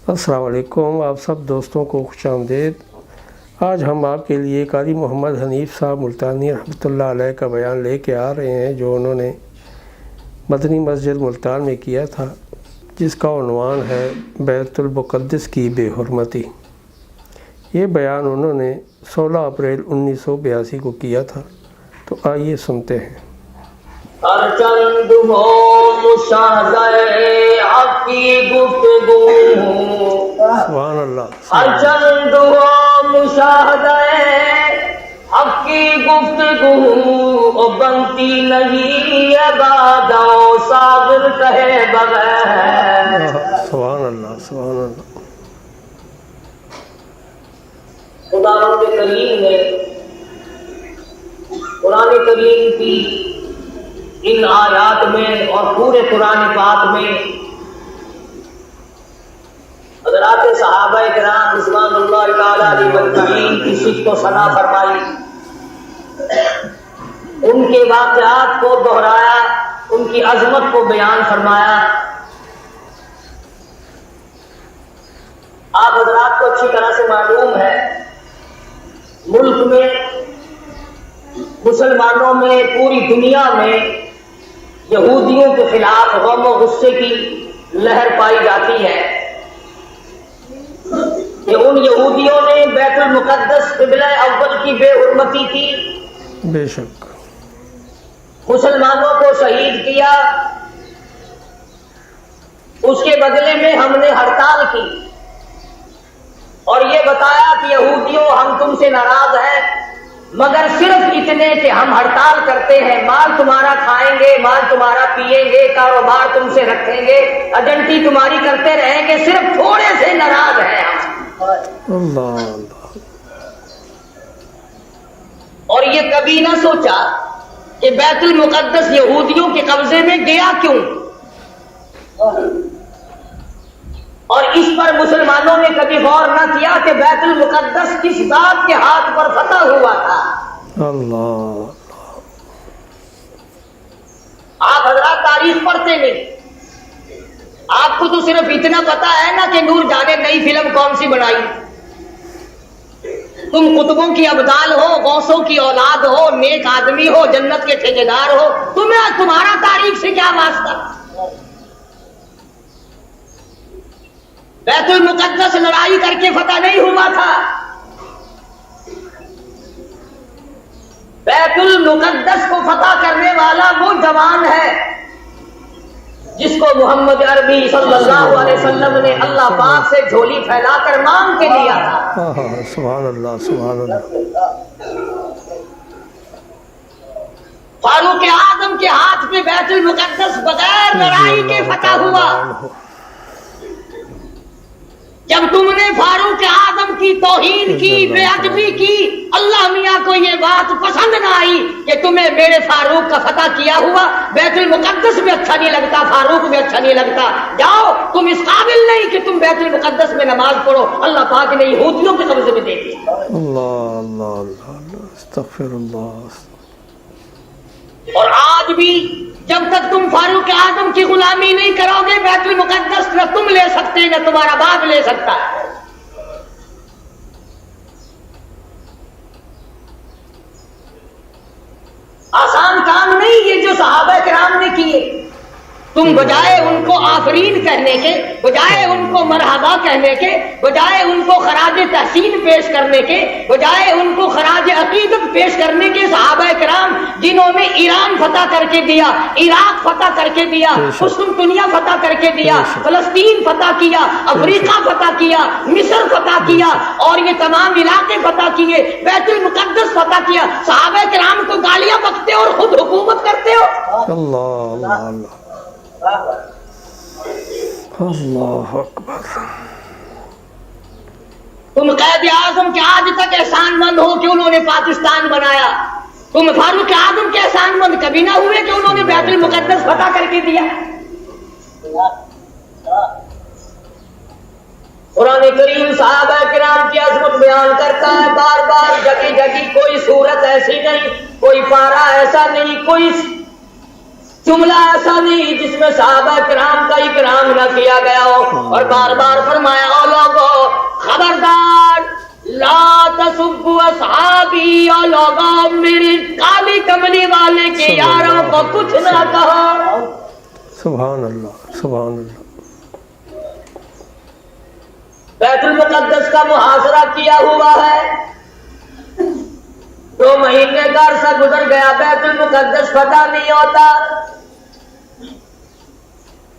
السلام علیکم، آپ سب دوستوں کو خوش آمدید۔ آج ہم آپ کے لیے قاری محمد حنیف صاحب ملتانی رحمۃ اللہ علیہ کا بیان لے کے آ رہے ہیں، جو انہوں نے مدنی مسجد ملتان میں کیا تھا، جس کا عنوان ہے بیت المقدس کی بے حرمتی۔ یہ بیان انہوں نے 16 اپریل 1982 کو کیا تھا، تو آئیے سنتے ہیں۔ ہر چند ہو مشاہدہ حق کی گفتگو، سبحان اللہ۔ ہر چند ہو مشاہدہ حق کی گفتگو، بنتی نہیں عبادت و صابر کہے بغیر۔ سبحان اللہ، سبحان اللہ۔ خدا رب کریم نے قرآن کریم کی ان آیات میں اور پورے قرآن پاک میں حضرات صحابہ کرام رضوان اللہ تعالی علیہ اجمعین کی صفت و ثنا فرمائی، ان کے واقعات کو دہرایا، ان کی عظمت کو بیان فرمایا۔ آپ حضرات کو اچھی طرح سے معلوم ہے، ملک میں، مسلمانوں میں، پوری دنیا میں یہودیوں کے خلاف غم و غصے کی لہر پائی جاتی ہے کہ ان یہودیوں نے بیت المقدس قبلہ اول کی بے حرمتی کی، بے شک مسلمانوں کو شہید کیا، اس کے بدلے میں ہم نے ہڑتال کی اور یہ بتایا کہ یہودیوں ہم تم سے ناراض ہیں، مگر صرف اتنے کہ ہم ہڑتال کرتے ہیں، مال تمہارا کھائیں گے، مال تمہارا پیئیں گے، کاروبار تم سے رکھیں گے، ایجنٹی تمہاری کرتے رہیں گے، صرف تھوڑے سے ناراض ہیں ہم۔ اللہ اللہ۔ اور یہ کبھی نہ سوچا کہ بیت المقدس یہودیوں کے قبضے میں گیا کیوں، اور اس پر مسلمانوں نے کبھی غور نہ کیا کہ بیت المقدس کس ذات کے ہاتھ پر فتح ہوا تھا۔ اللہ۔ آپ حضرات تاریخ پڑھتے نہیں، آپ کو تو صرف اتنا پتا ہے نا کہ نور جانے نئی فلم کون سی بنائی۔ تم قطبوں کی ابدال ہو، غوثوں کی اولاد ہو، نیک آدمی ہو، جنت کے ٹھیکیدار ہو، تمہارا تاریخ سے کیا واسطہ؟ بیت المقدس لڑائی کر کے فتح نہیں ہوا تھا، بیت المقدس کو فتح کرنے والا وہ جوان ہے جس کو محمد عربی صلی اللہ علیہ وسلم نے اللہ پاک سے جھولی پھیلا کر مانگ کے لیا تھا۔ سبحان اللہ، سبحان اللہ۔ فاروق اعظم کے ہاتھ میں بیت المقدس بغیر لڑائی کے فتح ہوا۔ جب تم نے فاروق اعظم کی توہین کی، بے ادبی کی، اللہ میاں کو یہ بات پسند نہ آئی کہ تمہیں میرے فاروق کا فتح کیا ہوا بیت المقدس میں اچھا نہیں لگتا، فاروق میں اچھا نہیں لگتا، جاؤ تم اس قابل نہیں کہ تم بیت المقدس میں نماز پڑھو، اللہ پاک نے یہودیوں کے قبضے میں دے دیا۔ اللہ اللہ اللہ، استغفر اللہ۔ اور آج بھی جب تک تم فاروق اعظم کی غلامی نہیں کرو گے، بیت المقدس نہ تم لے سکتے نہ تمہارا باپ لے سکتا ہے۔ آسان کام نہیں یہ جو صحابہ کرام نے کیے۔ تم بجائے ان کو آفرین کہنے کے، بجائے ان کو مرحبا کہنے کے، بجائے ان کو خراج تحسین پیش کرنے کے، بجائے ان کو خراج عقیدت پیش کرنے کے، صحابہ کرام جنہوں نے ایران فتح کر کے دیا، عراق فتح کر کے دیا، قسطنطنیہ فتح کر کے دیا، فلسطین فتح کیا، افریقہ فتح کیا، مصر فتح کیا، اور یہ تمام علاقے فتح کیے، بیت المقدس فتح کیا، صحابہ کرام کو گالیاں بکتے اور خود حکومت کرتے ہو۔ اللہ اللہ اللہ، اللہ اکبر۔ تم قائد اعظم کے آج تک احسان مند ہو کہ انہوں نے پاکستان بنایا، تم فاروق اعظم کے احسان مند کبھی نہ ہوئے کہ انہوں نے بیت المقدس فتح کر کے دیا۔ قرآن کریم صحابہ کرام کی عظمت بیان کرتا ہے بار بار، جگہ جگہ کوئی صورت ایسی نہیں، کوئی پارہ ایسا نہیں، کوئی جملہ ایسا نہیں جس میں صحابہ کرام کا اکرام نہ کیا گیا ہو، اور بار بار فرمایا خبردار لا تسبوا اصحابی، اور لوگوں میری کالی کملی والے کے یاروں کو کچھ نہ کہو۔ سبحان اللہ سبحان اللہ۔ بیت المقدس کا محاصرہ کیا ہوا ہے، 2 مہینے کا عرصہ گزر گیا، بیت المقدس فتح نہیں ہوتا۔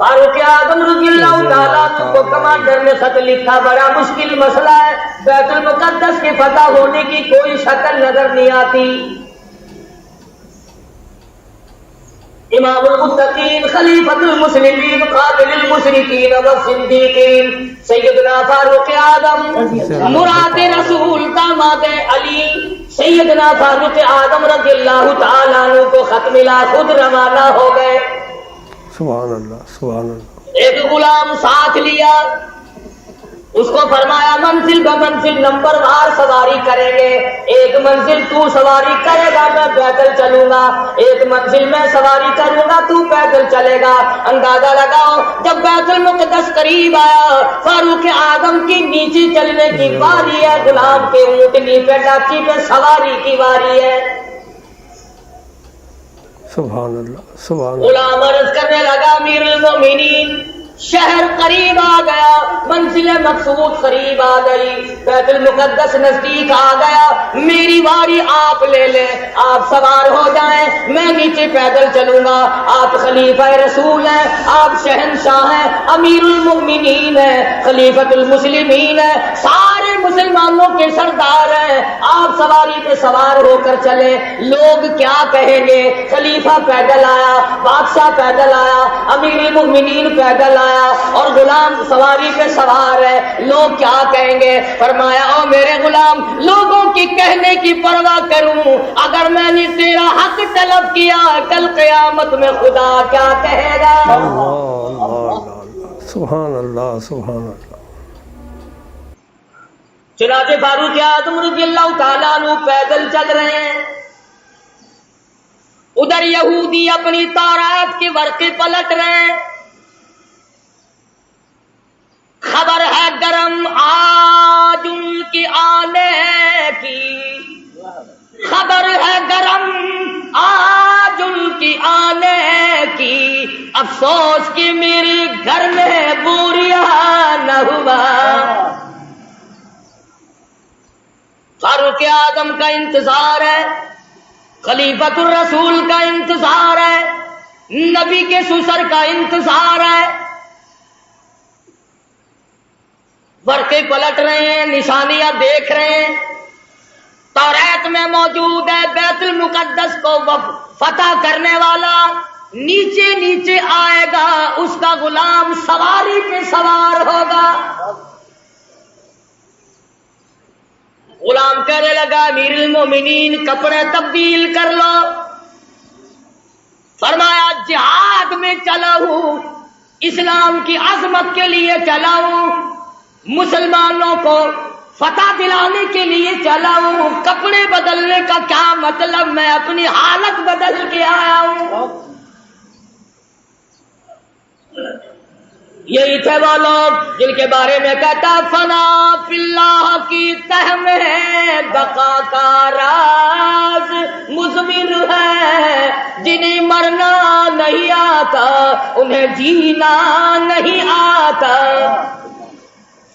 فاروق اعظم رضی اللہ تعالیٰ عنہ کو کمانڈر نے خط لکھا، بڑا مشکل مسئلہ ہے، بیت المقدس کے فتح ہونے کی کوئی شکل نظر نہیں آتی۔ امام المتقین خلیفۃ المسلمین قاتل المشرکین والصدیقین سیدنا فاروق اعظم مراد رسول داماد علی سیدنا فاروق اعظم رضی اللہ تعالیٰ عنہ کو خط ملا، خود روانہ ہو گئے۔ سبحان اللہ سبحان اللہ۔ ایک غلام ساتھ لیا، اس کو فرمایا منزل بمنزل نمبر وار سواری کریں گے، ایک منزل تو سواری کرے گا میں پیدل چلوں گا، ایک منزل میں سواری کروں گا تو پیدل چلے گا۔ اندازہ لگاؤ جب بیت المقدس قریب آیا، فاروق اعظم کی نیچے چلنے کی باری ہے، غلام کے اونٹنی پہ ڈاچی پہ سواری کی باری ہے۔ سبحان اللہ سبحان اللہ۔ غلام عرض کرنے لگا امیر المومنین شہر قریب آ گیا، منزل مقصود قریب آ گئی، بیت المقدس نزدیک آ گیا، میری باری آپ لے لیں، آپ سوار ہو جائیں، میں نیچے پیدل چلوں گا۔ آپ خلیفہ رسول ہیں، آپ شہنشاہ ہیں، امیر المؤمنین ہیں، خلیفۃ المسلمین ہیں، سارے مسلمانوں کے سردار ہیں، آپ سواری پہ سوار ہو کر چلیں، لوگ کیا کہیں گے؟ خلیفہ پیدل آیا، بادشاہ پیدل آیا، امیر المؤمنین پیدل آیا اور غلام سواری پہ سوار ہے، لوگ کیا کہیں گے؟ فرمایا او میرے غلام، لوگوں کی کہنے کی پرواہ کروں، اگر میں نے تیرا حق طلب کیا کل قیامت میں خدا کیا کہے گا؟ اللہ اللہ اللہ سبحان اللہ سبحان اللہ۔ چنانچہ فاروق اعظم رضی اللہ تعالیٰ عنہ پیدل چل رہے ہیں، ادھر یہودی اپنی تورات کے ورقے پلٹ رہے ہیں، خبر ہے گرم آج ان کی آنے کی، خبر ہے گرم آج ان کی آنے کی، افسوس کہ میرے گھر میں بوریا نہ ہوا۔ فاروق اعظم کا انتظار ہے، خلیفۃ الرسول کا انتظار ہے، نبی کے سسر کا انتظار ہے، ورقے پلٹ رہے ہیں، نشانیاں دیکھ رہے ہیں، تورات میں موجود ہے بیت المقدس کو فتح کرنے والا نیچے نیچے آئے گا، اس کا غلام سواری پہ سوار ہوگا۔ غلام کہنے لگا امیر المومنین کپڑے تبدیل کر لو، فرمایا جہاد میں چلا ہوں، اسلام کی عظمت کے لیے چلا ہوں، مسلمانوں کو فتح دلانے کے لیے چلا ہوں، کپڑے بدلنے کا کیا مطلب، میں اپنی حالت بدل کے آیا ہوں۔ یہی تھے وہ لوگ جن کے بارے میں کہتا فنا فی اللہ کی تہ میں بقا کا راز مضمر ہے، جنہیں مرنا نہیں آتا انہیں جینا نہیں آتا۔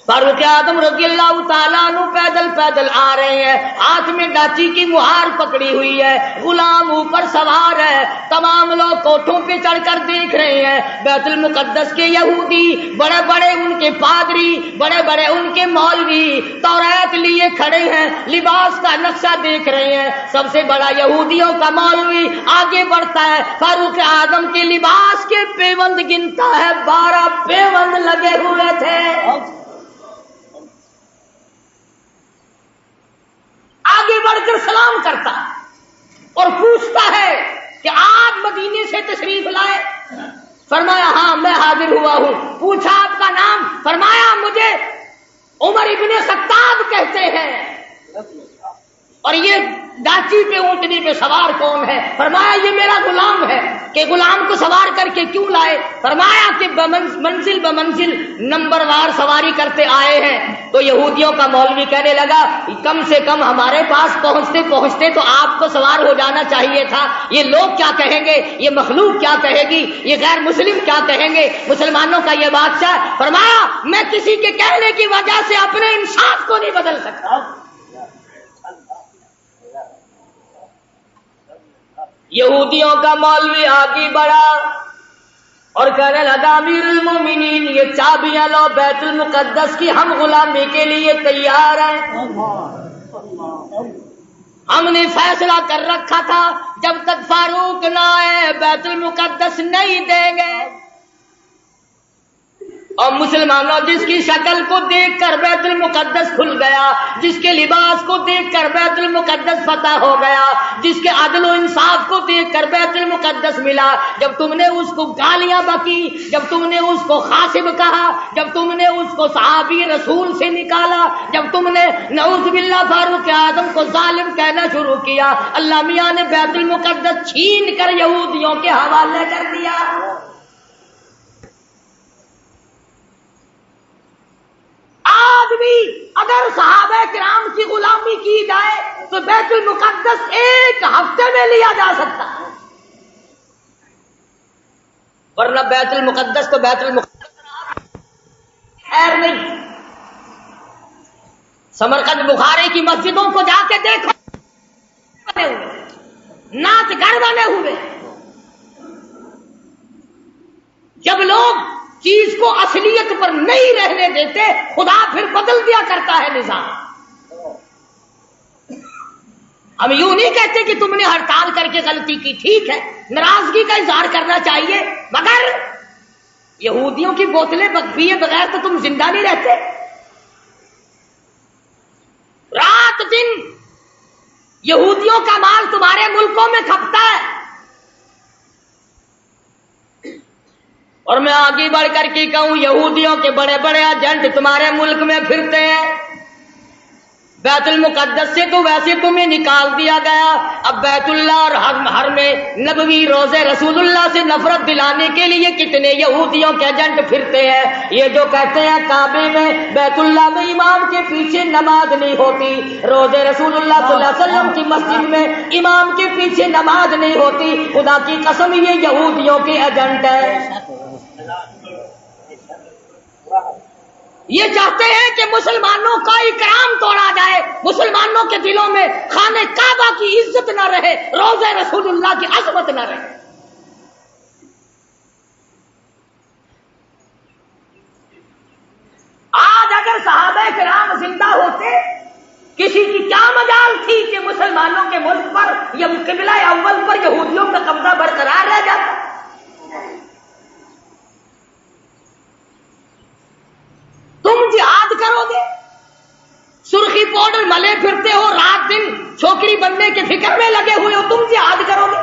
فاروق اعظم رضی اللہ تعالیٰ عنہ پیدل پیدل آ رہے ہیں، ہاتھ میں ڈاچی کی مہار پکڑی ہوئی ہے، غلام اوپر سوار ہے، تمام لوگ کوٹھوں پہ چڑھ کر دیکھ رہے ہیں، بیت المقدس کے یہودی، بڑے بڑے ان کے پادری، بڑے بڑے ان کے مولوی تورات لیے کھڑے ہیں، لباس کا نقشہ دیکھ رہے ہیں۔ سب سے بڑا یہودیوں کا مولوی آگے بڑھتا ہے، فاروق اعظم کے لباس کے پیوند گنتا ہے، 12 پیوند لگے ہوئے تھے۔ آگے بڑھ کر سلام کرتا اور پوچھتا ہے کہ آپ مدینے سے تشریف لائے؟ فرمایا ہاں میں حاضر ہوا ہوں۔ پوچھا آپ کا نام؟ فرمایا مجھے عمر ابن خطاب کہتے ہیں۔ اور یہ ڈاچی پہ اونٹنی پہ سوار کون ہے؟ فرمایا یہ میرا غلام ہے۔ کہ غلام کو سوار کر کے کیوں لائے؟ فرمایا کہ منزل بمنزل نمبر وار سواری کرتے آئے ہیں۔ تو یہودیوں کا مولوی کہنے لگا کم سے کم ہمارے پاس پہنچتے پہنچتے تو آپ کو سوار ہو جانا چاہیے تھا، یہ لوگ کیا کہیں گے، یہ مخلوق کیا کہے گی، یہ غیر مسلم کیا کہیں گے، مسلمانوں کا یہ بادشاہ۔ فرمایا میں کسی کے کہنے کی وجہ سے اپنے انصاف کو نہیں بدل سکتا۔ یہودیوں کا مولوی آگے بڑھا اور کہنے لگا امیر المومنین یہ چابیاں لو بیت المقدس کی، ہم غلامی کے لیے تیار ہیں۔ ہم نے فیصلہ کر رکھا تھا جب تک فاروق نہ آئے بیت المقدس نہیں دیں گے۔ اور مسلمانوں جس کی شکل کو دیکھ کر بیت المقدس کھل گیا، جس کے لباس کو دیکھ کر بیت المقدس فتح ہو گیا، جس کے عدل و انصاف کو دیکھ کر بیت المقدس ملا، جب تم نے اس کو گالیاں بکی، جب تم نے اس کو خاصب کہا، جب تم نے اس کو صحابی رسول سے نکالا، جب تم نے نعوذ باللہ فاروق اعظم کو ظالم کہنا شروع کیا، اللہ میاں نے بیت المقدس چھین کر یہودیوں کے حوالے کر دیا۔ آدمی اگر صحابہ کرام کی غلامی کی جائے تو بیت المقدس ایک ہفتے میں لیا جا سکتا ہے، ورنہ بیت المقدس تو بیت المقدس خیر نہیں۔ سمرقند بخاری کی مسجدوں کو جا کے دیکھو، بنے ہوئے ناچ گھر بنے ہوئے۔ جب لوگ چیز کو اصلیت پر نہیں رہنے دیتے خدا پھر بدل دیا کرتا ہے نظام۔ ہم یوں نہیں کہتے کہ تم نے ہڑتال کر کے غلطی کی، ٹھیک ہے ناراضگی کا اظہار کرنا چاہیے، مگر یہودیوں کی بوتلیں پیے بغیر تو تم زندہ نہیں رہتے۔ رات دن یہودیوں کا مال تمہارے ملکوں میں کھپتا ہے، اور میں آگے بڑھ کر کے کہوں یہودیوں کے بڑے بڑے ایجنٹ تمہارے ملک میں پھرتے ہیں۔ بیت المقدس سے تو ویسے تمہیں نکال دیا گیا، اب بیت اللہ اور حرم نبوی روضے رسول اللہ سے نفرت دلانے کے لیے کتنے یہودیوں کے ایجنٹ پھرتے ہیں۔ یہ جو کہتے ہیں کعبے میں بیت اللہ میں امام کے پیچھے نماز نہیں ہوتی، روضے رسول اللہ صلی اللہ علیہ وسلم کی مسجد میں امام کے پیچھے نماز نہیں ہوتی، خدا کی قسم یہ یہودیوں کے ایجنٹ ہیں۔ یہ چاہتے ہیں کہ مسلمانوں کا اکرام توڑا جائے، مسلمانوں کے دلوں میں خانہ کعبہ کی عزت نہ رہے، روضہ رسول اللہ کی عظمت نہ رہے۔ آج اگر صحابہ کرام زندہ ہوتے کسی کی کیا مجال تھی کہ مسلمانوں کے ملک پر یا قبلہ اول پر یہودیوں کا قبضہ برقرار رہ جاتا۔ تم جہاد کرو گے، سرخی پاؤڈر ملے پھرتے ہو، رات دن چھوکری بننے کے فکر میں لگے ہوئے ہو، تم جہاد کرو گے؟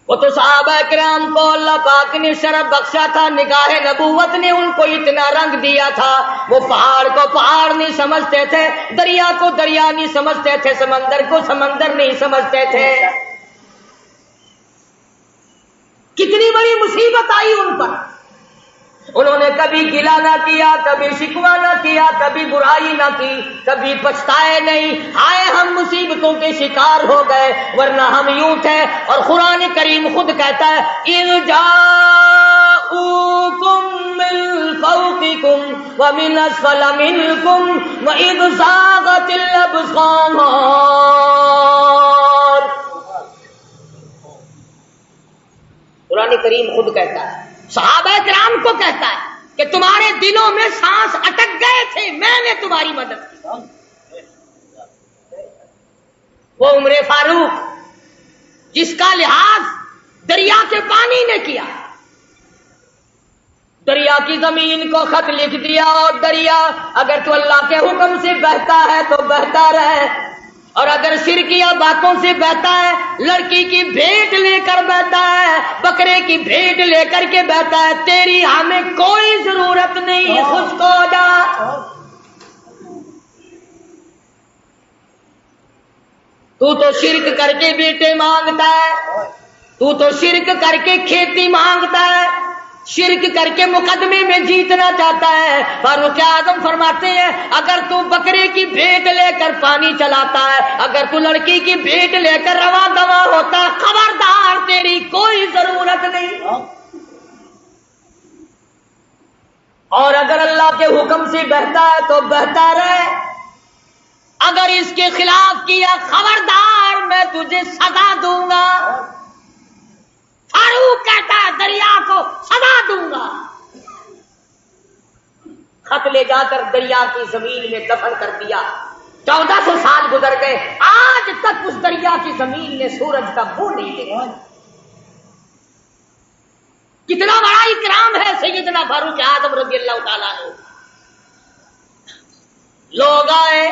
وہ تو صحابہ کرام کو اللہ پاک نے شرف بخشا تھا، نگاہ نبوت نے ان کو اتنا رنگ دیا تھا، وہ پہاڑ کو پہاڑ نہیں سمجھتے تھے، دریا کو دریا نہیں سمجھتے تھے، سمندر کو سمندر نہیں سمجھتے تھے۔ کتنی بڑی مصیبت آئی ان پر، انہوں نے کبھی گلہ نہ کیا، کبھی شکوہ نہ کیا، کبھی برائی نہ کی، کبھی پچھتائے نہیں، ہائے ہم مصیبتوں کے شکار ہو گئے، ورنہ ہم یوں تھے۔ اور قرآن کریم خود کہتا ہے اِذْ جَاءُوكُم مِّن فَوْقِكُمْ وَمِنْ أَسْفَلَ مِنكُمْ وَإِذْ زَاغَتِ الْأَبْصَارُ۔ قرآن کریم خود کہتا ہے، صحابہ کرام کو کہتا ہے کہ تمہارے دلوں میں سانس اٹک گئے تھے، میں نے تمہاری مدد کی۔ وہ عمر فاروق جس کا لحاظ دریا کے پانی نے کیا، دریا کی زمین کو خط لکھ دیا، اور دریا اگر تو اللہ کے حکم سے بہتا ہے تو بہتا رہے، اور اگر شرکیہ باتوں سے بہتا ہے، لڑکی کی بھیٹ لے کر بہتا ہے، بکرے کی بھیٹ لے کر کے بہتا ہے، تیری ہمیں کوئی ضرورت نہیں، خشک ہو جا۔ تو شرک کر کے بیٹے مانگتا ہے، تو شرک کر کے کھیتی مانگتا ہے، شرک کر کے مقدمے میں جیتنا چاہتا ہے۔ فاروق اعظم فرماتے ہیں اگر تو بکرے کی بھیٹ لے کر پانی چلاتا ہے، اگر تو لڑکی کی بھیٹ لے کر رواں دواں ہوتا ہے، خبردار تیری کوئی ضرورت نہیں۔ اور اگر اللہ کے حکم سے بہتا ہے تو بہتا رہے، اگر اس کے خلاف کیا خبردار میں تجھے سزا دوں گا۔ فاروق کہتا ہے دریا کو سزا دوں گا۔ خط لے جا کر دریا کی زمین میں دفن کر دیا۔ 1400 سال گزر گئے، آج تک اس دریا کی زمین نے سورج کا بو نہیں دیکھا۔ کتنا بڑا اکرام ہے سیدنا فاروق اعظم رضی اللہ تعالیٰ عنہ۔ لوگ آئے،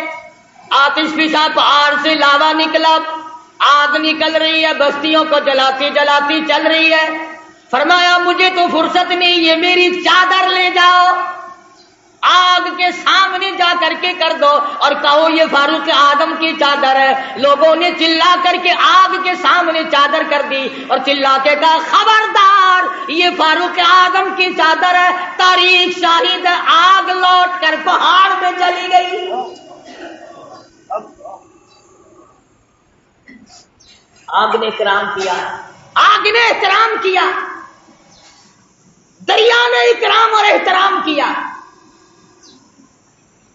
آتش فشاں پہاڑ سے لاوا نکلا، آگ نکل رہی ہے، بستیوں کو جلاتی جلاتی چل رہی ہے۔ فرمایا مجھے تو فرصت نہیں، یہ میری چادر لے جاؤ، آگ کے سامنے جا کر کے کر دو اور کہو یہ فاروق اعظم کی چادر ہے۔ لوگوں نے چلا کر کے آگ کے سامنے چادر کر دی اور چلا کے کہا خبردار یہ فاروق اعظم کی چادر ہے، تاریخ شاہد ہے، آگ لوٹ کر پہاڑ میں چلی گئی۔ آگ نے احترام کیا، آگ نے احترام کیا، دریا نے اکرام اور احترام کیا۔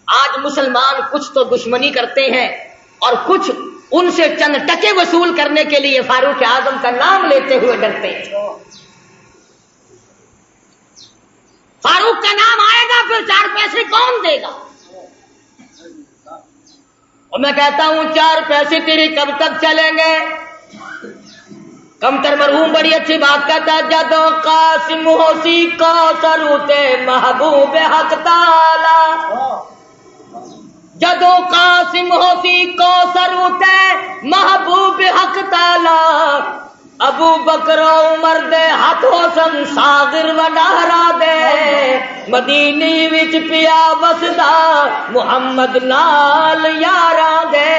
آج مسلمان کچھ تو دشمنی کرتے ہیں اور کچھ ان سے چند ٹکے وصول کرنے کے لیے فاروق اعظم کا نام لیتے ہوئے ڈرتے ہیں۔ فاروق کا نام آئے گا پھر 4 پیسے کون دے گا؟ اور میں کہتا ہوں 4 پیسے تیرے کب تک چلیں گے؟ کمتر مرحوم بڑی اچھی بات کہتا، جدو قاسم ہوسی کو سروتے محبوب حق تعالی، جدو قاسم ہوسی کو سروتے محبوب حق تعالی، ابو بکر عمر دے ہاتھ حسن صاغر وڈارا دے، مدینی وچ پیا وسدا محمد نال یاراں دے،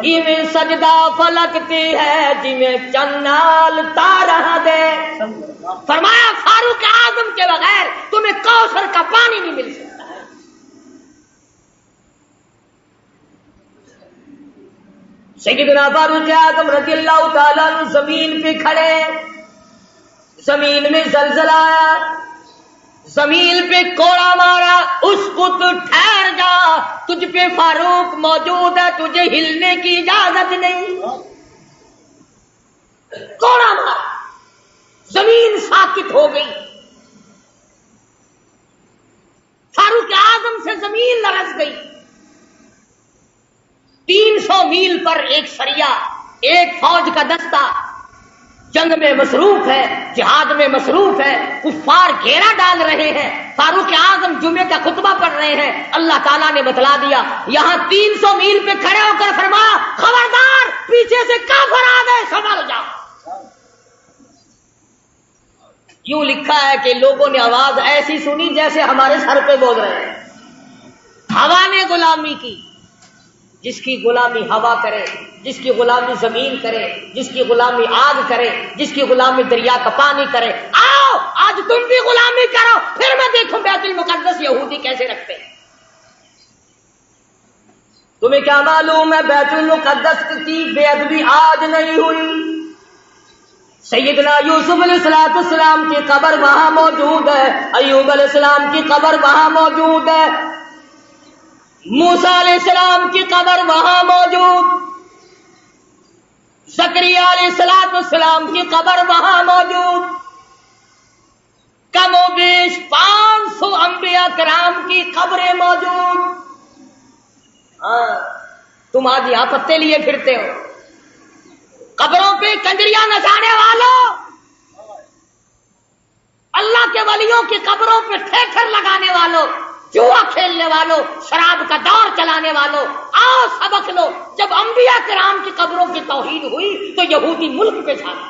ایویں سجدہ فلکتی ہے جویں چن نال تاراں دے۔ فرمایا فاروق اعظم کے بغیر تمہیں کوثر کا پانی نہیں مل سکتا۔ سیدنا فاروق اعظم رضی اللہ تعالیٰ عنہ زمین پہ کھڑے، زمین میں زلزلہ آیا، زمین پہ کوڑا مارا، اسکت ٹھہر جا، تجھ پہ فاروق موجود ہے، تجھے ہلنے کی اجازت نہیں۔ کوڑا مارا، زمین ساکت ہو گئی، فاروق اعظم سے زمین لرز گئی۔ 300 میل پر ایک سریا، ایک فوج کا دستہ جنگ میں مصروف ہے، جہاد میں مصروف ہے، کفار گھیرا ڈال رہے ہیں، فاروق اعظم جمعے کا خطبہ پڑھ رہے ہیں۔ اللہ تعالیٰ نے بتلا دیا، یہاں 300 میل پہ کھڑے ہو کر فرمایا خبردار پیچھے سے کافر آ گئے، سنبھل جاؤ۔ یوں لکھا ہے کہ لوگوں نے آواز ایسی سنی جیسے ہمارے سر پہ بول رہے ہیں۔ ہوا نے غلامی کی، جس کی غلامی ہوا کرے، جس کی غلامی زمین کرے، جس کی غلامی آگ کرے، جس کی غلامی دریا کا پانی کرے، آؤ آج تم بھی غلامی کرو، پھر میں دیکھوں بیت المقدس یہودی کیسے رکھتے ہیں۔ تمہیں کیا معلوم ہے بیت المقدس کی بے ادبی آج نہیں ہوئی؟ سیدنا یوسف علیہ السلام کی قبر وہاں موجود ہے، ایوب علیہ السلام کی قبر وہاں موجود ہے، موسیٰ علیہ السلام کی قبر وہاں موجود، زکریا علیہ السلام کی قبر وہاں موجود، کم و بیش 500 انبیاء کرام کی قبریں موجود۔ ہاں تم آج یہاں پتے لیے پھرتے ہو، قبروں پہ کنجریاں نچانے والوں، اللہ کے ولیوں کی قبروں پہ ٹھیٹھر لگانے والوں، جوا کھیلنے والوں، شراب کا دور چلانے والوں، آؤ سبق لو۔ جب انبیاء کرام کی قبروں کی توہین ہوئی تو یہودی ملک پہ چھا گئے۔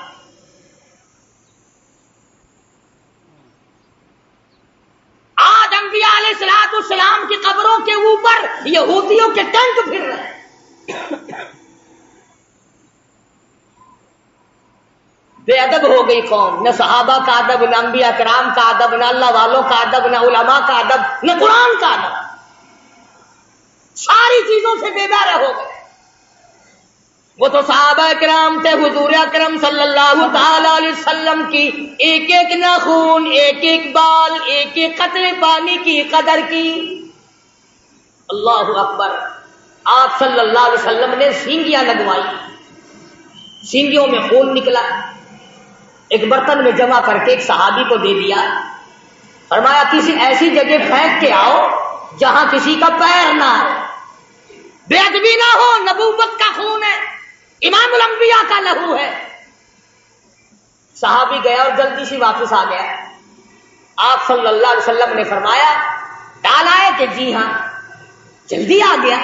آج انبیاء علیہ السلام کی قبروں کے اوپر یہودیوں کے ٹینک پھر رہے ہیں۔ بے ادب ہو گئی قوم، نہ صحابہ کا ادب، نہ انبیاء کرام کا ادب، نہ اللہ والوں کا ادب، نہ علماء کا ادب، نہ قرآن کا ادب، ساری چیزوں سے بے بہرے ہو گئے۔ وہ تو صحابہ کرام تھے، حضور اکرم صلی اللہ تعالی علیہ وسلم کی ایک ایک ناخن، ایک ایک بال، ایک ایک قطرے پانی کی قدر کی۔ اللہ اکبر۔ آپ صلی اللہ علیہ وسلم نے سینگیاں لگوائی، سینگیوں میں خون نکلا، ایک برتن میں جمع کر کے ایک صحابی کو دے دیا، فرمایا کسی ایسی جگہ پھینک کے آؤ جہاں کسی کا پیر نہ ہو، بے ادبی نہ ہو، نبوت کا خون ہے، امام الانبیاء کا لہو ہے۔ صحابی گیا اور جلدی سے واپس آ گیا۔ آپ صلی اللہ علیہ وسلم نے فرمایا ڈالا ہے کہ جی ہاں، جلدی آ گیا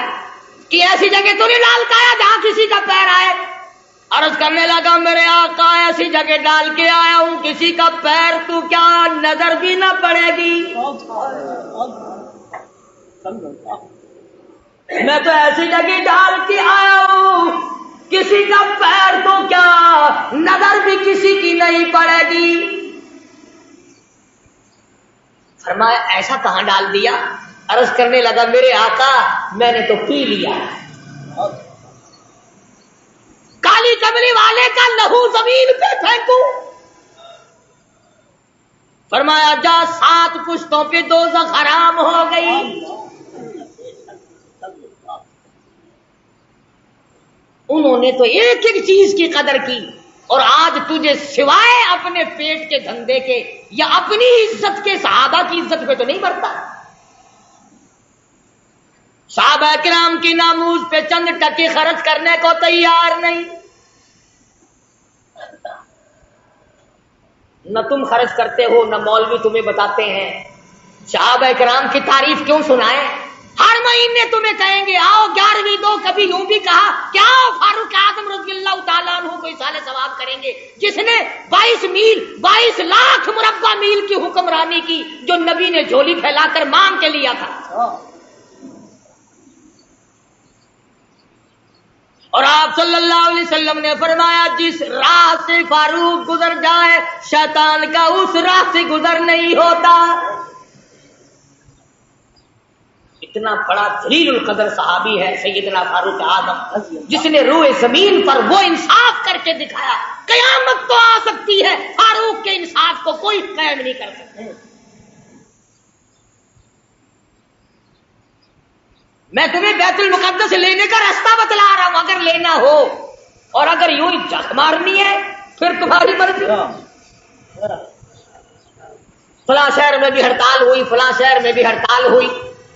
کہ ایسی جگہ تو نہیں ڈال کے آیا جہاں کسی کا پیر آئے؟ عرض کرنے لگا میرے آقا ایسی جگہ ڈال کے آیا ہوں کسی کا پیر تو کیا نظر بھی نہ پڑے گی، میں تو ایسی جگہ ڈال کے آیا ہوں کسی کا پیر تو کیا نظر بھی کسی کی نہیں پڑے گی۔ فرمایا ایسا کہاں ڈال دیا؟ عرض کرنے لگا میرے آقا میں نے تو پی لیا، کالی کملی والے کا لہو زمین پہ پھینکوں؟ فرمایا جا 7 پشتوں پہ دوزخ حرام ہو گئی۔ انہوں نے تو ایک ایک چیز کی قدر کی، اور آج تجھے سوائے اپنے پیٹ کے دھندے کے یا اپنی عزت کے صحابہ کی عزت پہ تو نہیں بڑھتا۔ صحابہ کرام کی ناموز پہ چند ٹکے خرچ کرنے کو تیار نہیں، نہ تم خرچ کرتے ہو نہ مولوی تمہیں بتاتے ہیں۔ صحابہ کرام کی تعریف کیوں سنائیں؟ ہر مہینے تمہیں کہیں گے آؤ 11ویں دو، کبھی یوں بھی کہا کہ آؤ فاروق اعظم رضی اللہ تعالیٰ عنہ کو اصالہ ثواب کریں گے، جس نے 22 لاکھ مربع میل کی حکمرانی کی، جو نبی نے جھولی پھیلا کر مانگ کے لیا تھا۔ اور آپ صلی اللہ علیہ وسلم نے فرمایا جس راہ سے فاروق گزر جائے شیطان کا اس راہ سے گزر نہیں ہوتا۔ اتنا بڑا جلیل القدر صحابی ہے سیدنا فاروق اعظم، جس نے روئے زمین پر وہ انصاف کر کے دکھایا، قیامت تو آ سکتی ہے فاروق کے انصاف کو کوئی قائم نہیں کر سکتا۔ میں تمہیں بیت المقدس لینے کا راستہ بتلا رہا ہوں، اگر لینا ہو، اور اگر یوں ہی جھک مارنی ہے پھر تمہاری مرضی۔ فلاں شہر میں بھی ہڑتال ہوئی، فلاں شہر میں بھی ہڑتال ہوئی،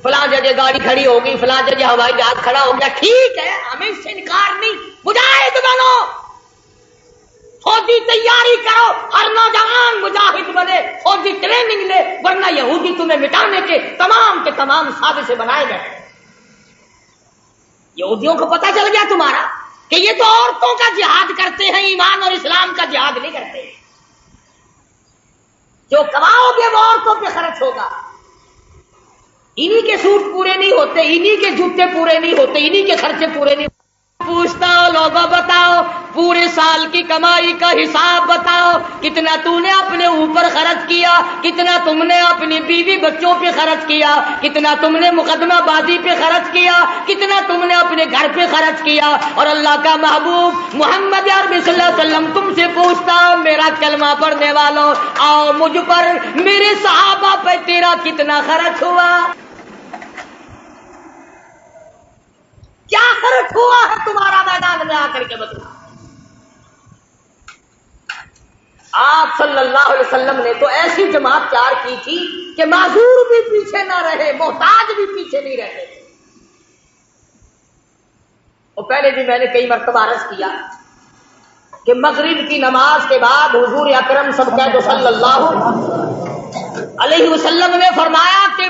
فلاں جگہ گاڑی کھڑی ہو گئی، فلاں جگہ ہوائی جہاز کھڑا ہو گیا، ٹھیک ہے ہمیں اس سے انکار نہیں، مجاہد بنو، فوجی تیاری کرو، ہر نوجوان مجاہد بنے، فوجی ٹریننگ لے، ورنہ یہودی تمہیں مٹانے کے تمام سازشیں بنائے گئے۔ یہودیوں کو پتہ چل گیا تمہارا کہ یہ تو عورتوں کا جہاد کرتے ہیں، ایمان اور اسلام کا جہاد نہیں کرتے۔ جو کماؤ گے وہ عورتوں پہ خرچ ہوگا، انہی کے سوٹ پورے نہیں ہوتے، انہی کے جوتے پورے نہیں ہوتے، انہی کے خرچے پورے نہیں ہوتے۔ پوچھتا ہو لوگوں بتاؤ پورے سال کی کمائی کا حساب بتاؤ، کتنا تو نے اپنے اوپر خرچ کیا، کتنا تم نے اپنی بیوی بچوں پہ خرچ کیا، کتنا تم نے مقدمہ بازی پہ خرچ کیا، کتنا تم نے اپنے گھر پہ خرچ کیا۔ اور اللہ کا محبوب محمد عربی صلی اللہ علیہ وسلم تم سے پوچھتا میرا کلمہ پڑھنے والوں، آؤ مجھ پر میرے صحابہ پہ تیرا کتنا خرچ ہوا؟ کیا خرچ ہوا ہے تمہارا میدان میں آ کر کے بتلا۔ آپ صلی اللہ علیہ وسلم نے تو ایسی جماعت تیار کی تھی کہ معذور بھی پیچھے نہ رہے، محتاج بھی پیچھے نہیں رہے۔ اور پہلے بھی میں نے کئی مرتبہ عرض کیا کہ مغرب کی نماز کے بعد حضور اکرم صلی اللہ علیہ وسلم نے فرمایا کہ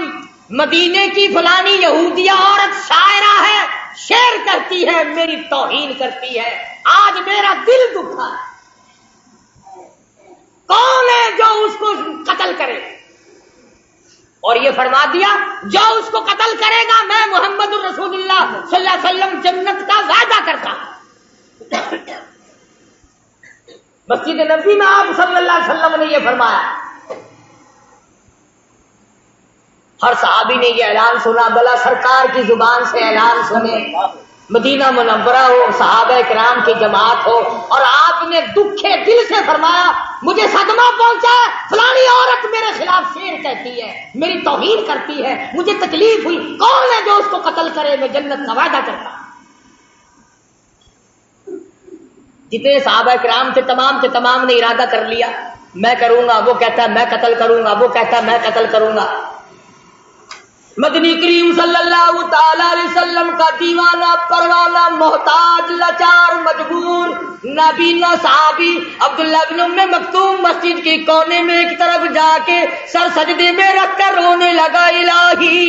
مدینے کی فلانی یہودیہ عورت شاعرہ ہے، شعر کرتی ہے، میری توہین کرتی ہے، آج میرا دل دکھا ہے، کون ہے جو اس کو قتل کرے؟ اور یہ فرما دیا جو اس کو قتل کرے گا میں محمد الرسول اللہ صلی اللہ علیہ وسلم جنت کا وعدہ کرتا ہوں۔ مسجد نبوی میں آپ صلی اللہ علیہ وسلم نے یہ فرمایا. ہر صحابی نے یہ اعلان سنا، بلا سرکار کی زبان سے اعلان سنے. مدینہ منورہ ہو، صحابہ کرام کی جماعت ہو، اور آپ نے دکھے دل سے فرمایا مجھے صدمہ پہنچا ہے، فلانی عورت میرے خلاف شعر کہتی ہے، میری توہین کرتی ہے، مجھے تکلیف ہوئی، کون ہے جو اس کو قتل کرے؟ میں جنت کا وعدہ کرتا ہوں. جتنے صحابہ کرام تھے تمام کے تمام نے ارادہ کر لیا میں کروں گا، وہ کہتا ہے میں قتل کروں گا، وہ کہتا ہے میں قتل کروں گا. مدنی کریم صلی اللہ تعالی علیہ وسلم کا دیوانہ پروانہ محتاج لاچار مجبور نابینا صحابی عبداللہ بن ام مکتوم مسجد کے کونے میں ایک طرف جا کے سر سجدے میں رکھ کر رونے لگا، الہی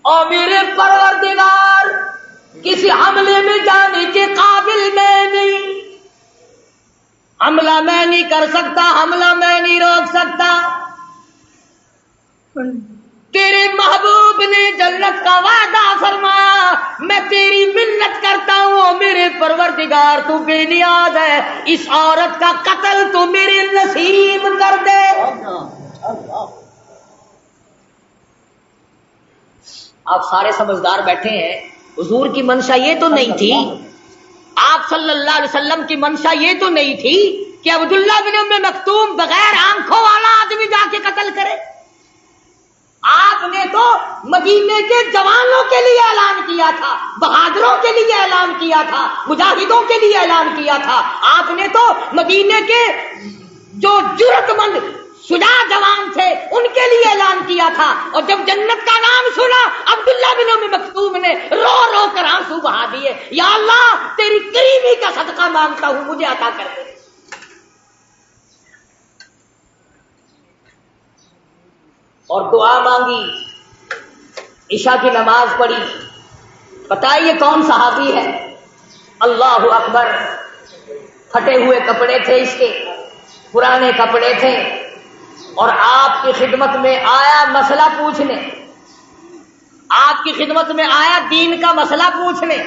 اور میرے پروردگار کسی حملے میں جانے کے قابل میں نہیں، حملہ میں نہیں کر سکتا، حملہ میں نہیں روک سکتا. تیرے محبوب نے جنت کا وعدہ فرمایا، میں تیری منت کرتا ہوں میرے پروردگار تو بے نیاز ہے، اس عورت کا قتل تو میرے نصیب کر دے. آپ سارے سمجھدار بیٹھے ہیں، حضور کی منشا یہ تو نہیں تھی، آپ صلی اللہ علیہ وسلم کی منشا یہ تو نہیں تھی کہ عبداللہ بن ام مکتوم بغیر آنکھوں والا آدمی جا کے قتل کرے. آپ نے تو مدینے کے جوانوں کے لیے اعلان کیا تھا، بہادروں کے لیے اعلان کیا تھا، مجاہدوں کے لیے اعلان کیا تھا. آپ نے تو مدینے کے جو جرأت مند شجاع جوان تھے ان کے لیے اعلان کیا تھا. اور جب جنت کا نام سنا عبداللہ بن ام مکتوم نے رو رو کر آنسو بہا دیے، یا اللہ تیری کریمی کا صدقہ مانگتا ہوں مجھے عطا کر دے. اور دعا مانگی، عشاء کی نماز پڑھی. بتائیے کون صحابی ہے؟ اللہ اکبر. پھٹے ہوئے کپڑے تھے اس کے، پرانے کپڑے تھے، اور آپ کی خدمت میں آیا مسئلہ پوچھنے، آپ کی خدمت میں آیا دین کا مسئلہ پوچھنے.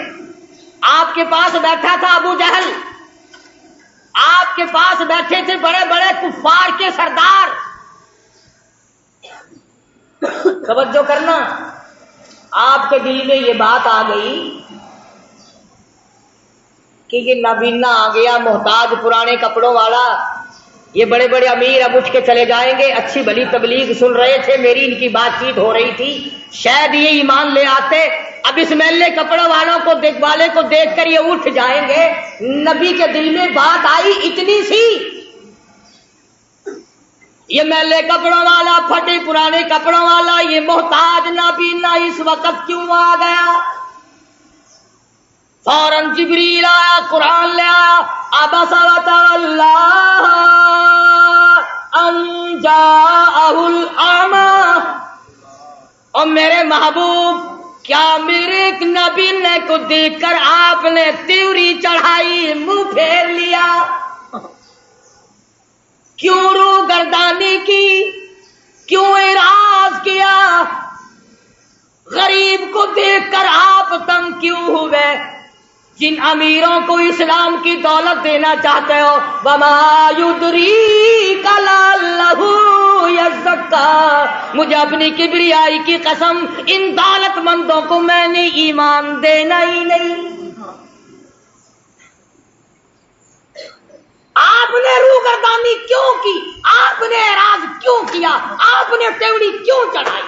آپ کے پاس بیٹھا تھا ابو جہل، آپ کے پاس بیٹھے تھے بڑے بڑے کفار کے سردار. توجہ کرنا، آپ کے دل میں یہ بات آ گئی کہ یہ نابینا آ گیا محتاج پرانے کپڑوں والا، یہ بڑے بڑے امیر اب اٹھ کے چلے جائیں گے. اچھی بھلی تبلیغ سن رہے تھے، میری ان کی بات چیت ہو رہی تھی، شاید یہ ایمان لے آتے. اب اس میلے کپڑوں والوں کو دیکھ کر یہ اٹھ جائیں گے. نبی کے دل میں بات آئی اتنی سی، یہ میلے کپڑوں والا، پھٹے پرانے کپڑوں والا، یہ محتاج نابینا اس وقت کیوں آ گیا؟ فوراً جبریل آیا، قرآن لے آیا، عبس وتولی ان جاءہ الاعمی. اور میرے محبوب کیا میرے ایک نابینے کو دیکھ کر آپ نے تیوری چڑھائی، منہ پھیر لیا؟ کیوں رو گردانی کی، کیوں اعراض کیا؟ غریب کو دیکھ کر آپ تنگ کیوں ہوئے؟ جن امیروں کو اسلام کی دولت دینا چاہتے ہو، وما یدریک لعلہ یزکی، مجھے اپنی کبریائی کی قسم ان دولت مندوں کو میں نے ایمان دینا ہی نہیں. آپ نے روگردانی کیوں کی؟ آپ نے اعراض کیوں کیا؟ آپ نے تیوڑی کیوں چڑھائی؟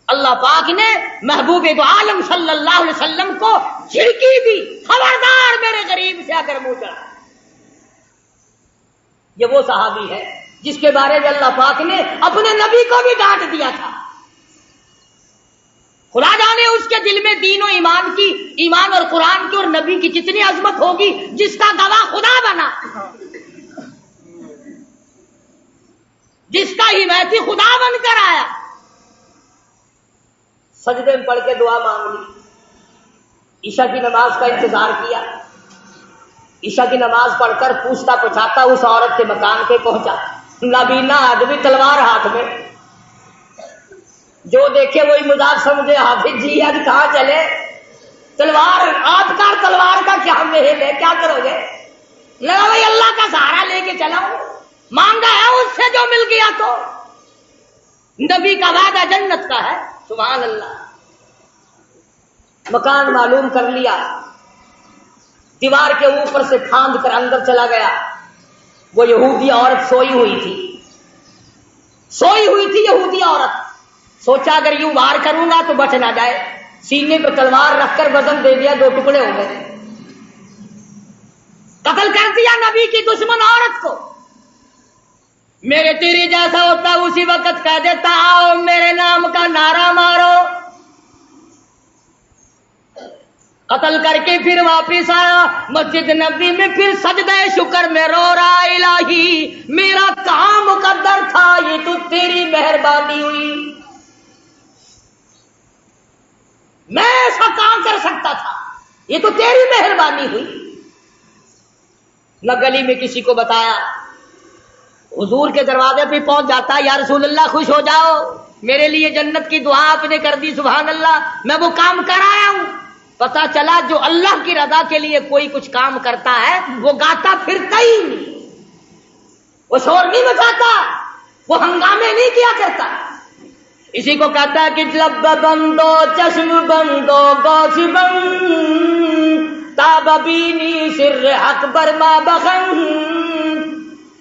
اللہ پاک نے محبوب دو عالم صلی اللہ علیہ وسلم کو جھڑکی دی، خبردار میرے غریب سے اگر منہ چڑھا. یہ وہ صحابی ہے جس کے بارے میں اللہ پاک نے اپنے نبی کو بھی ڈانٹ دیا تھا. خدا جانے اس کے دل میں دین و ایمان کی، ایمان اور قرآن کی اور نبی کی جتنی عظمت ہوگی، جس کا گواہ خدا بنا، جس کا حمایتی خدا بن کر آیا. سجدے میں پڑھ کے دعا مانگ لی، عشاء کی نماز کا انتظار کیا. عشاء کی نماز پڑھ کر پوچھتا پچھاتا اس عورت کے مکان پہ پہنچا. نابینا آدمی تلوار ہاتھ میں، جو دیکھے وہی مذاق سمجھے، حافظ جی آج کہاں چلے؟ تلوار آپ کا تلوار کا کیا محل ہے، کیا کرو گے؟ لگا بھائی اللہ کا سہارا لے کے چلا ہوں، مانگا ہے اس سے جو مل گیا تو۔ نبی کا وعدہ جنت کا ہے، سبحان اللہ۔ مکان معلوم کر لیا، دیوار کے اوپر سے پھاند کر اندر چلا گیا۔ وہ یہودی عورت سوئی ہوئی تھی یہودی عورت۔ سوچا اگر یوں وار کروں گا تو بچ نہ جائے، سینے پہ تلوار رکھ کر وزن دے دیا، 2 ٹکڑے ہو گئے، قتل کر دیا نبی کی دشمن عورت کو۔ میرے تیری جیسا ہوتا اسی وقت کہہ دیتا آؤ میرے نام کا نعرہ مارو۔ قتل کر کے پھر واپس آیا مسجد نبی میں، پھر سجدہ شکر میں رو رہا الہی میرا کہاں مقدر تھا، یہ تو تیری مہربانی ہوئی، میں ایسا کام کر سکتا تھا، یہ تو تیری مہربانی ہوئی۔ نہ گلی میں کسی کو بتایا، حضور کے دروازے پہ پہنچ جاتا، یا رسول اللہ خوش ہو جاؤ، میرے لیے جنت کی دعا آپ نے کر دی، سبحان اللہ، میں وہ کام کر آیا ہوں۔ پتا چلا جو اللہ کی رضا کے لیے کوئی کچھ کام کرتا ہے وہ گاتا پھرتا ہی نہیں، وہ شور نہیں مچاتا، وہ ہنگامے نہیں کیا کرتا۔ اسی کو کہتا ہے کہ لب بندو چشم بندو گوش بند تاب بینی سر حق برما بخن۔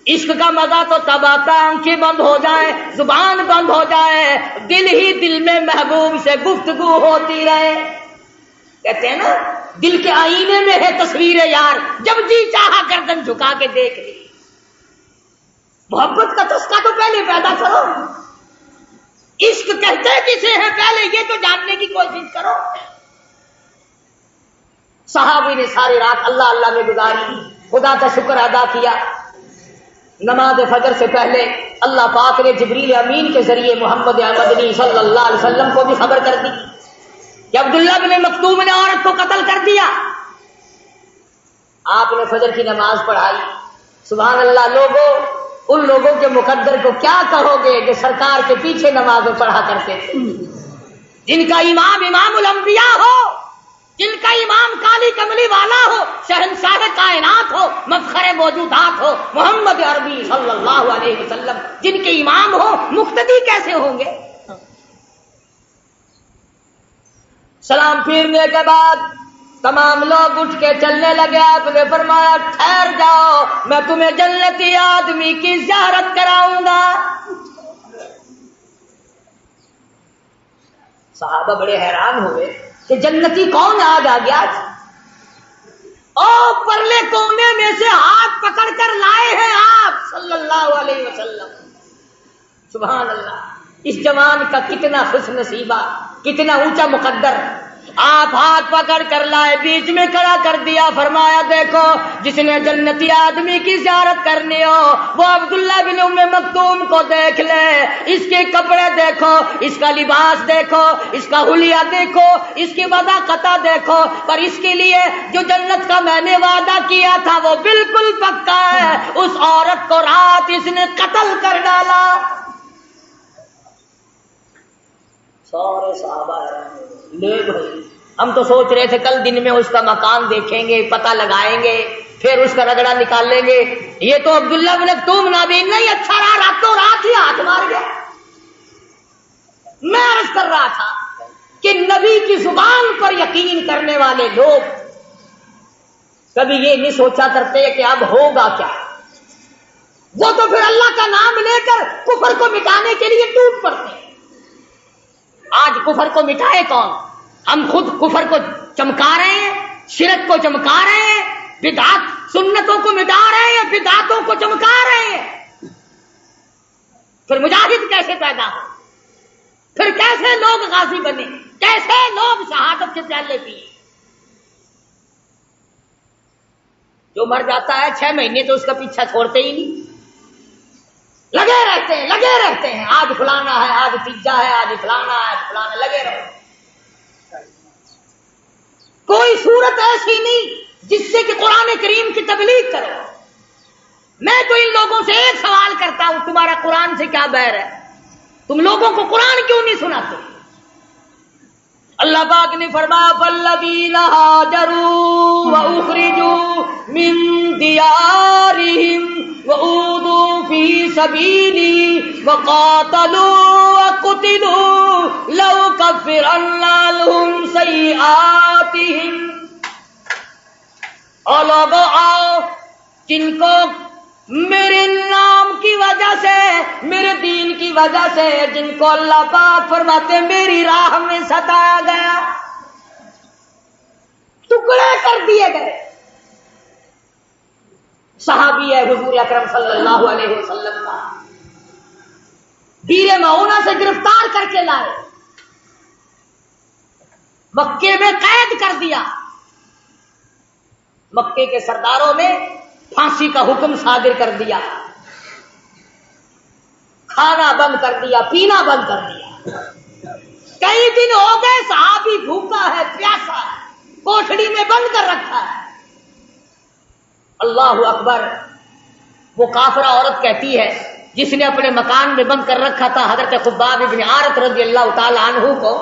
عشق کا مزہ تو تب آتا آنکھیں بند ہو جائیں، زبان بند ہو جائے، دل ہی دل میں محبوب سے گفتگو ہوتی رہے۔ کہتے ہیں نا دل کے آئینے میں ہے تصویر یار، جب جی چاہا گردن جھکا کے دیکھ لی۔ محبت کا تسکا تو پہلے پیدا کرو، عشق کہتے کسے ہیں پہلے یہ تو جاننے کی کوشش کرو۔ صحابی نے ساری رات اللہ اللہ میں گزاری، خدا کا شکر ادا کیا۔ نماز فجر سے پہلے اللہ پاک نے جبریل امین کے ذریعے محمد مدنی صلی اللہ علیہ وسلم کو بھی خبر کر دی کہ عبداللہ بن مکتوم نے عورت کو قتل کر دیا۔ آپ نے فجر کی نماز پڑھائی، سبحان اللہ۔ لوگوں، ان لوگوں کے مقدر کو کیا کہو گے جو سرکار کے پیچھے نمازیں پڑھا کرتے تھے، جن کا امام امام الانبیاء ہو، جن کا امام کالی کملی والا ہو، شہنشاہ کائنات ہو، مفخر موجودات ہو، محمد عربی صلی اللہ علیہ وسلم جن کے امام ہو، مقتدی کیسے ہوں گے؟ سلام پھیرنے کے بعد تمام لوگ اٹھ کے چلنے لگے۔ آپ نے فرمایا ٹھہر جاؤ، میں تمہیں جنتی آدمی کی زیارت کراؤں گا۔ صحابہ بڑے حیران ہوئے کہ جنتی کون آج آ گیا؟ او پرلے کونے میں سے ہاتھ پکڑ کر لائے ہیں آپ صلی اللہ علیہ وسلم۔ سبحان اللہ، اس جوان کا کتنا خوش نصیبہ، کتنا اونچا مقدر۔ آپ ہاتھ پکڑ کر لائے، بیچ میں کھڑا کر دیا، فرمایا دیکھو جس نے جنتی آدمی کی زیارت کرنی ہو وہ عبداللہ بن ام مکتوم کو دیکھ لے، اس کے کپڑے دیکھو، اس کا لباس دیکھو، اس کا حلیہ دیکھو، اس کی وضاقتہ دیکھو، پر اس کے لیے جو جنت کا میں نے وعدہ کیا تھا وہ بالکل پکا ہے۔ اس عورت کو رات اس نے قتل کر ڈالا۔ سارے صحابہ لے بھائی، ہم تو سوچ رہے تھے کل دن میں اس کا مکان دیکھیں گے، پتہ لگائیں گے، پھر اس کا رگڑا نکال لیں گے۔ یہ تو عبداللہ بن مکتوم نابین نہیں، اچھا رہا راتوں رات ہی ہاتھ مار گیا۔ میں عرض کر رہا تھا کہ نبی کی زبان پر یقین کرنے والے لوگ کبھی یہ نہیں سوچا کرتے کہ اب ہوگا کیا، وہ تو پھر اللہ کا نام لے کر کفر کو مٹانے کے لیے ٹوٹ پڑتے ہیں۔ آج کفر کو مٹائے کون؟ ہم خود کفر کو چمکا رہے ہیں، شرک کو چمکا رہے ہیں، بدعت سنتوں کو مٹا رہے ہیں، بدعتوں کو چمکا رہے ہیں۔ پھر مجاہد کیسے پیدا ہو؟ پھر کیسے لوگ غازی بنے؟ کیسے لوگ شہادت کے پیالے پیے؟ جو مر جاتا ہے 6 مہینے تو اس کا پیچھا چھوڑتے ہی نہیں، لگے رہتے ہیں، آج فلانا ہے، آج تیجا ہے، آج فلانا ہے، فلانا، لگے رہو۔ کوئی صورت ایسی نہیں جس سے کہ قرآن کریم کی تبلیغ کرو۔ میں تو ان لوگوں سے ایک سوال کرتا ہوں، تمہارا قرآن سے کیا بیر ہے؟ تم لوگوں کو قرآن کیوں نہیں سناتے؟ اللہ پاک نے فرمایا فالذین ہاجروا واخرجوا من دیارہم وأوذوا فی سبیلی وقاتلوا وقتلوا لأکفرن عنہم سیئاتہم. اور لوگوں آؤ جن کو میرے نام کی وجہ سے، میرے دین کی وجہ سے، جن کو اللہ پاک فرماتے میری راہ میں ستایا گیا، ٹکڑے کر دیے گئے. صحابی ہے حضور اکرم صلی اللہ علیہ وسلم کا، بیر معونہ سے گرفتار کر کے لائے، مکے میں قید کر دیا. مکے کے سرداروں نے پھانسی کا حکم صادر کر دیا، کھانا بند کر دیا، پینا بند کر دیا. کئی دن ہو گئے صحابی بھوکا ہے، پیاسا ہے، کوٹھڑی میں بند کر رکھا ہے. اللہ اکبر. وہ کافرہ عورت کہتی ہے جس نے اپنے مکان میں بند کر رکھا تھا حضرت خباب ابن عارت رضی اللہ تعالی عنہ کو،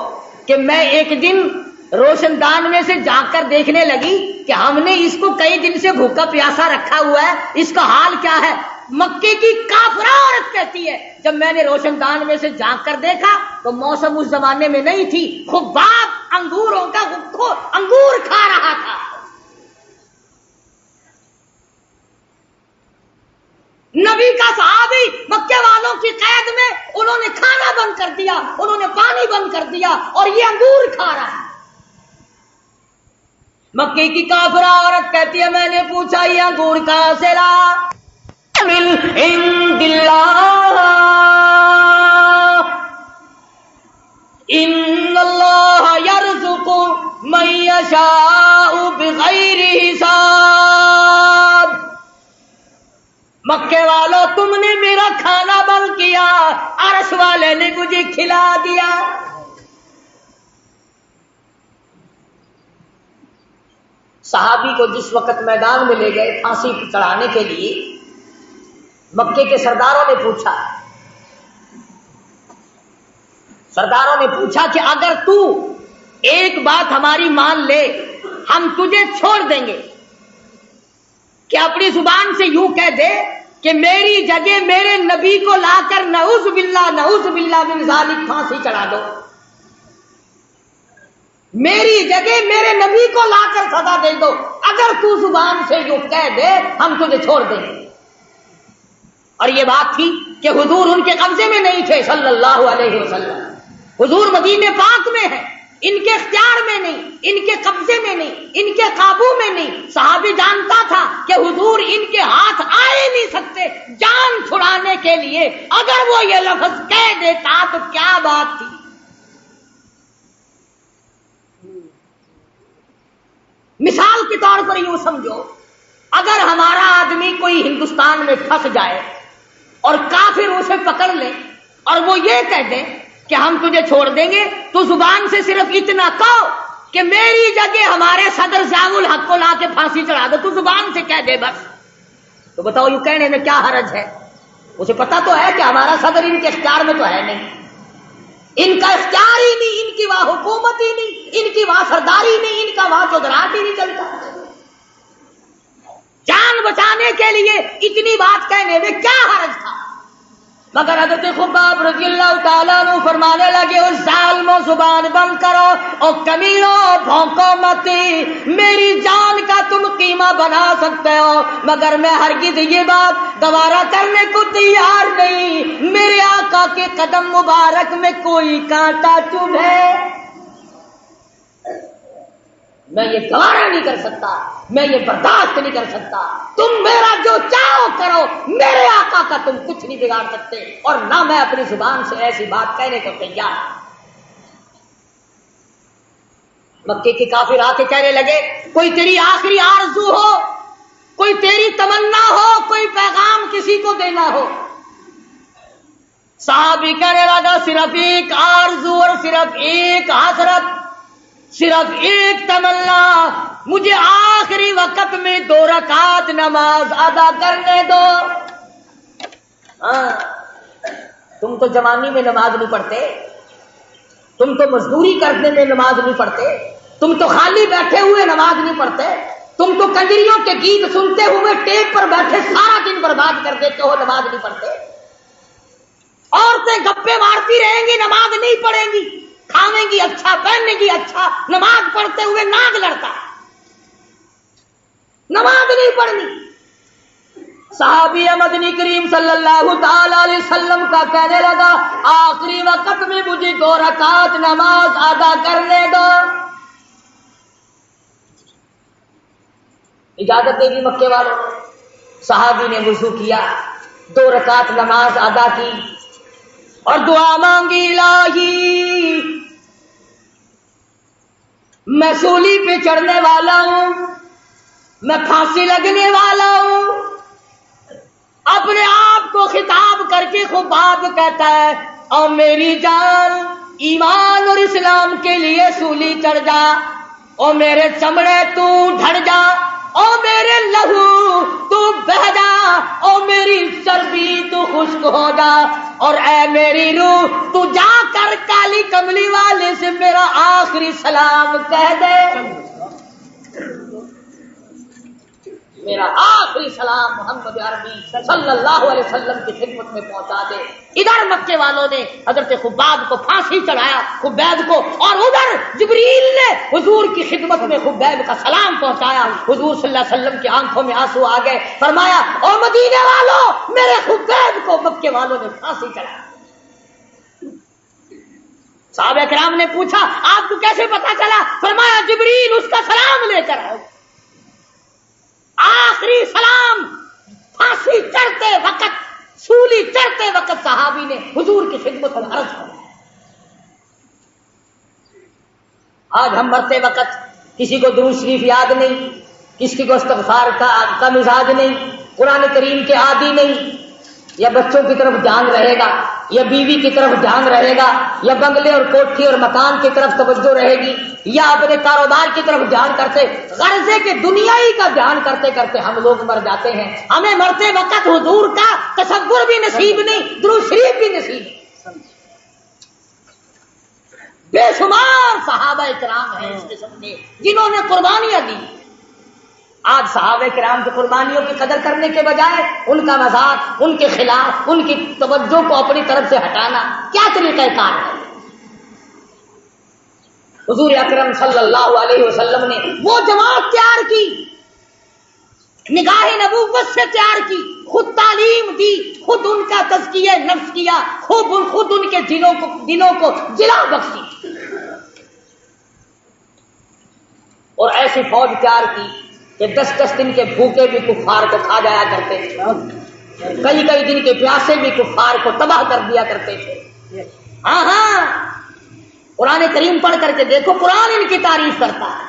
کہ میں ایک دن روشن دان میں سے جھانک کر دیکھنے لگی کہ ہم نے اس کو کئی دن سے بھوکا پیاسا رکھا ہوا ہے، اس کا حال کیا ہے. مکے کی کافرہ عورت کہتی ہے جب میں نے روشن دان میں سے جھانک کر دیکھا تو موسم اس زمانے میں نہیں تھی، خباب انگوروں کا انگور کھا رہا تھا. نبی کا صحابی مکے والوں کی قید میں، انہوں نے کھانا بند کر دیا، انہوں نے پانی بند کر دیا، اور یہ انگور کھا رہا ہے. مکے کی کافرہ عورت کہتی ہے میں نے پوچھا یہ انگور کہاں سے لا؟ من عند اللہ ان اللہ یرزق من یشاء بغیر حساب. مکے والوں تم نے میرا کھانا بند کیا، عرش والے نے مجھے کھلا دیا. صحابی کو جس وقت میدان میں لے گئے پھانسی چڑھانے کے لیے، مکے کے سرداروں نے پوچھا کہ اگر تو ایک بات ہماری مان لے ہم تجھے چھوڑ دیں گے، کہ اپنی زبان سے یوں کہہ دے کہ میری جگہ میرے نبی کو لا کر نعوذ باللہ من ذالک پھانسی چڑھا دو، میری جگہ میرے نبی کو لا کر سزا دے دو، اگر تو زبان سے یوں کہہ دے ہم تجھے چھوڑ دیں گے. اور یہ بات تھی کہ حضور ان کے قبضے میں نہیں تھے صلی اللہ علیہ وسلم، حضور مدینے پاک میں ہے، ان کے اختیار میں نہیں، ان کے قبضے میں نہیں، ان کے قابو میں نہیں. صحابی جانتا تھا کہ حضور ان کے ہاتھ آئے نہیں سکتے جان چھڑانے کے لیے، اگر وہ یہ لفظ کہہ دیتا تو کیا بات تھی. مثال کے طور پر یوں سمجھو، اگر ہمارا آدمی کوئی ہندوستان میں پھنس جائے اور کافر اسے پکڑ لے اور وہ یہ کہہ دیں کہ ہم تجھے چھوڑ دیں گے، تو زبان سے صرف اتنا کہو کہ میری جگہ ہمارے صدر ضیاء الحق کو لا کے پھانسی چڑھا دو، تو زبان سے کہہ دے بس. تو بتاؤ یوں کہنے میں کیا حرج ہے؟ اسے پتا تو ہے کہ ہمارا صدر ان کے اختیار میں تو ہے نہیں، ان کا اختیار ہی نہیں، ان کی وہاں حکومت ہی نہیں، ان کی وہاں سرداری نہیں، ان کا وہاں چودراہٹ ہی نہیں چلتا. جان بچانے کے لیے اتنی بات کہنے میں کیا حرج تھا؟ مگر حضرت خباب رضی اللہ تعالیٰ عنہ فرمانے لگے اس ظالموں زبان بند کرو اور کمینوں بھونکو مت، میری جان کا تم قیمہ بنا سکتے ہو مگر میں ہرگز یہ بات گوارا کرنے کو تیار نہیں میرے آقا کے قدم مبارک میں کوئی کانٹا چبھے، میں یہ گوارا نہیں کر سکتا، میں یہ برداشت نہیں کر سکتا. تم میرا جو چاہو کرو، میرے آقا کا تم کچھ نہیں بگاڑ سکتے، اور نہ میں اپنی زبان سے ایسی بات کہنے کو تیار. مکے کے کافر آ کے کہنے لگے کوئی تیری آخری آرزو ہو، کوئی تیری تمنا ہو، کوئی پیغام کسی کو دینا ہو. صحابی کہنے لگا صرف ایک آرزو اور صرف ایک حسرت، صرف ایک تمنا، مجھے آخری وقت میں 2 رکعت نماز ادا کرنے دو. تم تو جوانی میں نماز نہیں پڑھتے، تم تو مزدوری کرنے میں نماز نہیں پڑھتے، تم تو خالی بیٹھے ہوئے نماز نہیں پڑھتے، تم تو کنجریوں کے گیت سنتے ہوئے ٹیپ پر بیٹھے سارا دن برباد کر دیتے ہو، نماز نہیں پڑھتے۔ عورتیں گپے مارتی رہیں گی، نماز نہیں پڑھیں گی، کھاویں گی اچھا، پہنیں گی اچھا، نماز پڑھتے ہوئے ناگ لڑتا ہے، نماز نہیں پڑھنی۔ صحابی مدنی کریم صلی اللہ تعالی علیہ وسلم کا کہنے لگا آخری وقت میں مجھے 2 رکعت نماز ادا کرنے دو، اجازت دے دی مکے والوں۔ صحابی نے وضو کیا، 2 رکعت نماز ادا کی اور دعا مانگی، الہی میں سولی پہ چڑھنے والا ہوں، میں پھانسی لگنے والا ہوں۔ اپنے آپ کو خطاب کر کے خباب کہتا ہے او میری جان ایمان اور اسلام کے لیے سولی چڑھ جا، او میرے چمڑے تو ڈھڑ جا، او میرے لہو تو بہہ جا، او میری چربی تو خشک ہو جا، اور اے میری روح تو جا کر کالی کملی والے سے میرا آخری سلام کہہ دے، میرا آخری سلام محمد عربی صلی اللہ علیہ وسلم کی خدمت میں پہنچا دے۔ ادھر مکے والوں نے حضرت خباب کو پھانسی چڑھایا، خبیب کو، اور ادھر جبریل نے حضور کی خدمت میں خبیب کا سلام پہنچایا۔ حضور صلی اللہ علیہ وسلم کی آنکھوں میں آنسو آ گئے، فرمایا او مدینے والوں میرے خبیب کو مکے والوں نے پھانسی چڑھایا۔ صحابہ کرام نے پوچھا آپ کو کیسے پتا چلا؟ فرمایا جبریل اس کا سلام لے کر آئے۔ آخری سلام پھانسی چڑھتے وقت، سولی چڑھتے وقت صحابی نے حضور کی خدمت میں عرض کیا۔ آج ہم مرتے وقت کسی کو درود شریف یاد نہیں، کسی کو استغفار کا مزاج نہیں، قرآن کریم کے عادی نہیں، یا بچوں کی طرف دھیان رہے گا، یا بیوی کی طرف دھیان رہے گا، یا بنگلے اور کوٹھی اور مکان کی طرف توجہ رہے گی، یا اپنے کاروبار کی طرف دھیان کرتے، غرضے کے دنیائی کا دھیان کرتے کرتے ہم لوگ مر جاتے ہیں۔ ہمیں مرتے وقت حضور کا تصور بھی نصیب نہیں، درود شریف بھی نصیب نہیں۔ بے شمار صحابہ کرام ہیں اس قسم کے جنہوں نے قربانیاں دی۔ آج صحابہ کرام کی قربانیوں کی قدر کرنے کے بجائے ان کا مذاق، ان کے خلاف، ان کی توجہ کو اپنی طرف سے ہٹانا کیا طریقہ کار ہے؟ حضور اکرم صلی اللہ علیہ وسلم نے وہ جماعت تیار کی، نگاہ نبوت سے تیار کی، خود تعلیم دی، خود ان کا تزکیہ نفس کیا، خود ان کے دلوں کو جلا بخشی، اور ایسی فوج تیار کی کہ 10 دن کے بھوکے بھی کفار کو کھا جایا کرتے تھے، کئی دن کے پیاسے بھی کفار کو تباہ کر دیا کرتے تھے۔ ہاں قرآن کریم پڑھ کر کے دیکھو، قرآن ان کی تعریف کرتا ہے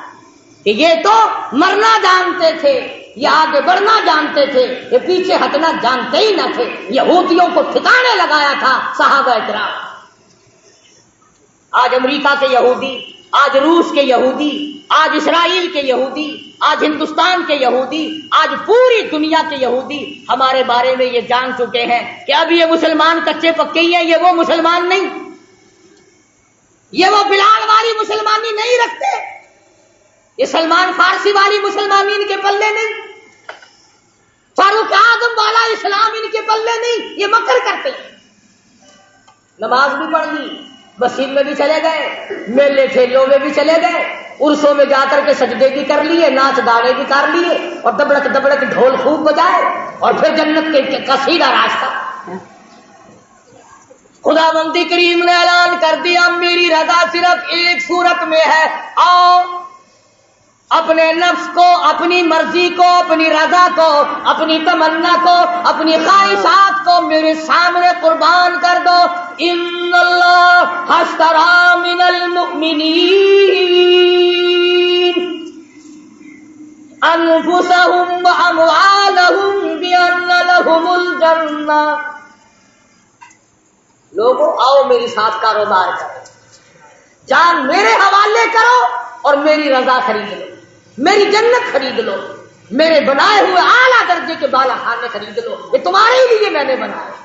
کہ یہ تو مرنا جانتے تھے، یہ آگے بڑھنا جانتے تھے، یہ پیچھے ہٹنا جانتے ہی نہ تھے، یہودیوں کو ٹھکانے لگایا تھا صحابہ کرام۔ آج امریکہ کے یہودی، آج روس کے یہودی، آج اسرائیل کے یہودی، آج ہندوستان کے یہودی، آج پوری دنیا کے یہودی ہمارے بارے میں یہ جان چکے ہیں کہ اب یہ مسلمان کچے پکے ہی ہیں، یہ وہ مسلمان نہیں، یہ وہ بلال والی مسلمانی نہیں رکھتے، یہ سلمان فارسی والی مسلمانی ان کے پلے نہیں، فاروق اعظم والا اسلام ان کے پلے نہیں، یہ مکر کرتے ہیں۔ نماز بھی پڑھ لی، مسجد میں بھی چلے گئے، میلے ٹھیلوں میں بھی چلے گئے، عرسوں میں جا کر کے سجدے بھی کر لیے، ناچ گانے بھی کر لیے، اور دبڑک دبڑک ڈھول خوب بجائے، اور پھر جنت کا سیدھا راستہ۔ خدا بندی کریم نے اعلان کر دیا میری رضا صرف ایک صورت میں ہے، آؤ اپنے نفس کو، اپنی مرضی کو، اپنی رضا کو، اپنی تمنا کو، اپنی خواہشات کو میرے سامنے قربان کر دو۔ ان اللہ اشتری من المؤمنین انفسهم واموالهم بان لهم الجنہ۔ لوگوں آؤ میری ساتھ کاروبار کرو، جان میرے حوالے کرو اور میری رضا خرید لو، میری جنت خرید لو، میرے بنائے ہوئے اعلیٰ درجے کے بالا خانے خرید لو، یہ تمہارے لیے میں نے بنایا۔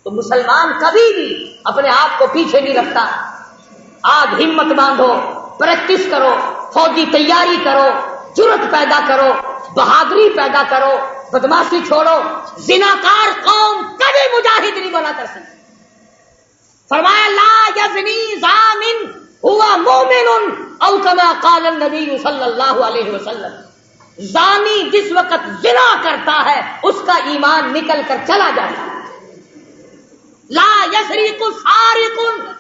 تو مسلمان کبھی بھی اپنے آپ کو پیچھے نہیں رکھتا، آج ہمت باندھو، پریکٹس کرو، فوجی تیاری کرو، جرت پیدا کرو، بہادری پیدا کرو، بدماشی چھوڑو. زناکار قوم کبھی مجاہد نہیں بنا کر سکتی. فرمایا لا یزنی زان ہوا مومن او کما قال النبی صلی اللہ علیہ وسلم. زانی جس وقت زنا کرتا ہے اس کا ایمان نکل کر چلا جاتا ہے. لا یسرق سارق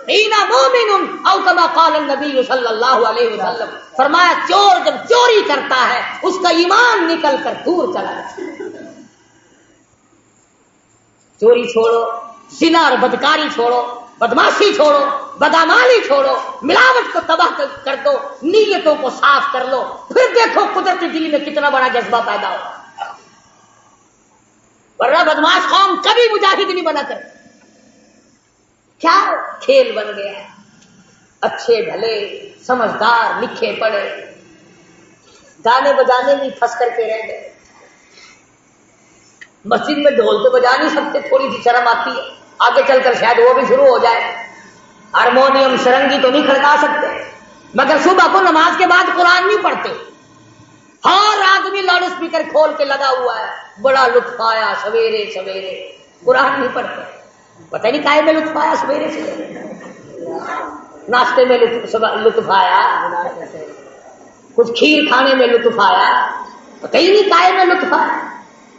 حین مومن او کما قال النبی صلی اللہ علیہ وسلم. فرمایا چور جب چوری کرتا ہے اس کا ایمان نکل کر دور چلا جاتا ہے. چوری چھوڑو، زنا اور بدکاری چھوڑو، بدماشی چھوڑو، بدعمالی چھوڑو، ملاوٹ کو تباہ کر دو، نیتوں کو صاف کر لو، پھر دیکھو قدرتی دل میں کتنا بڑا جذبہ پیدا ہو. ورنہ بدماش قوم کبھی مجاہد نہیں بنا کر. کیا کھیل بن گیا ہے. اچھے بھلے سمجھدار لکھے پڑھے گانے بجانے میں پھنس کر کے رہ گئے. مسجد میں ڈھول تو بجا نہیں سکتے، تھوڑی سی شرم آتی ہے، آگے چل کر شاید وہ بھی شروع ہو جائے. ہارمونیم سرنگی تو نہیں کھڑکا سکتے، مگر صبح کو نماز کے بعد قرآن نہیں پڑھتے. ہر آدمی لاؤڈ اسپیکر کھول کے لگا ہوا ہے، بڑا لطف آیا سویرے سویرے. قرآن نہیں پڑھتے. پتہ نہیں کائے میں لطف آیا سویرے سویرے. ناشتے میں لطف آیا، کچھ کھیر کھانے میں لطف آیا، پتہ ہی نہیں کائے میں لطف آیا.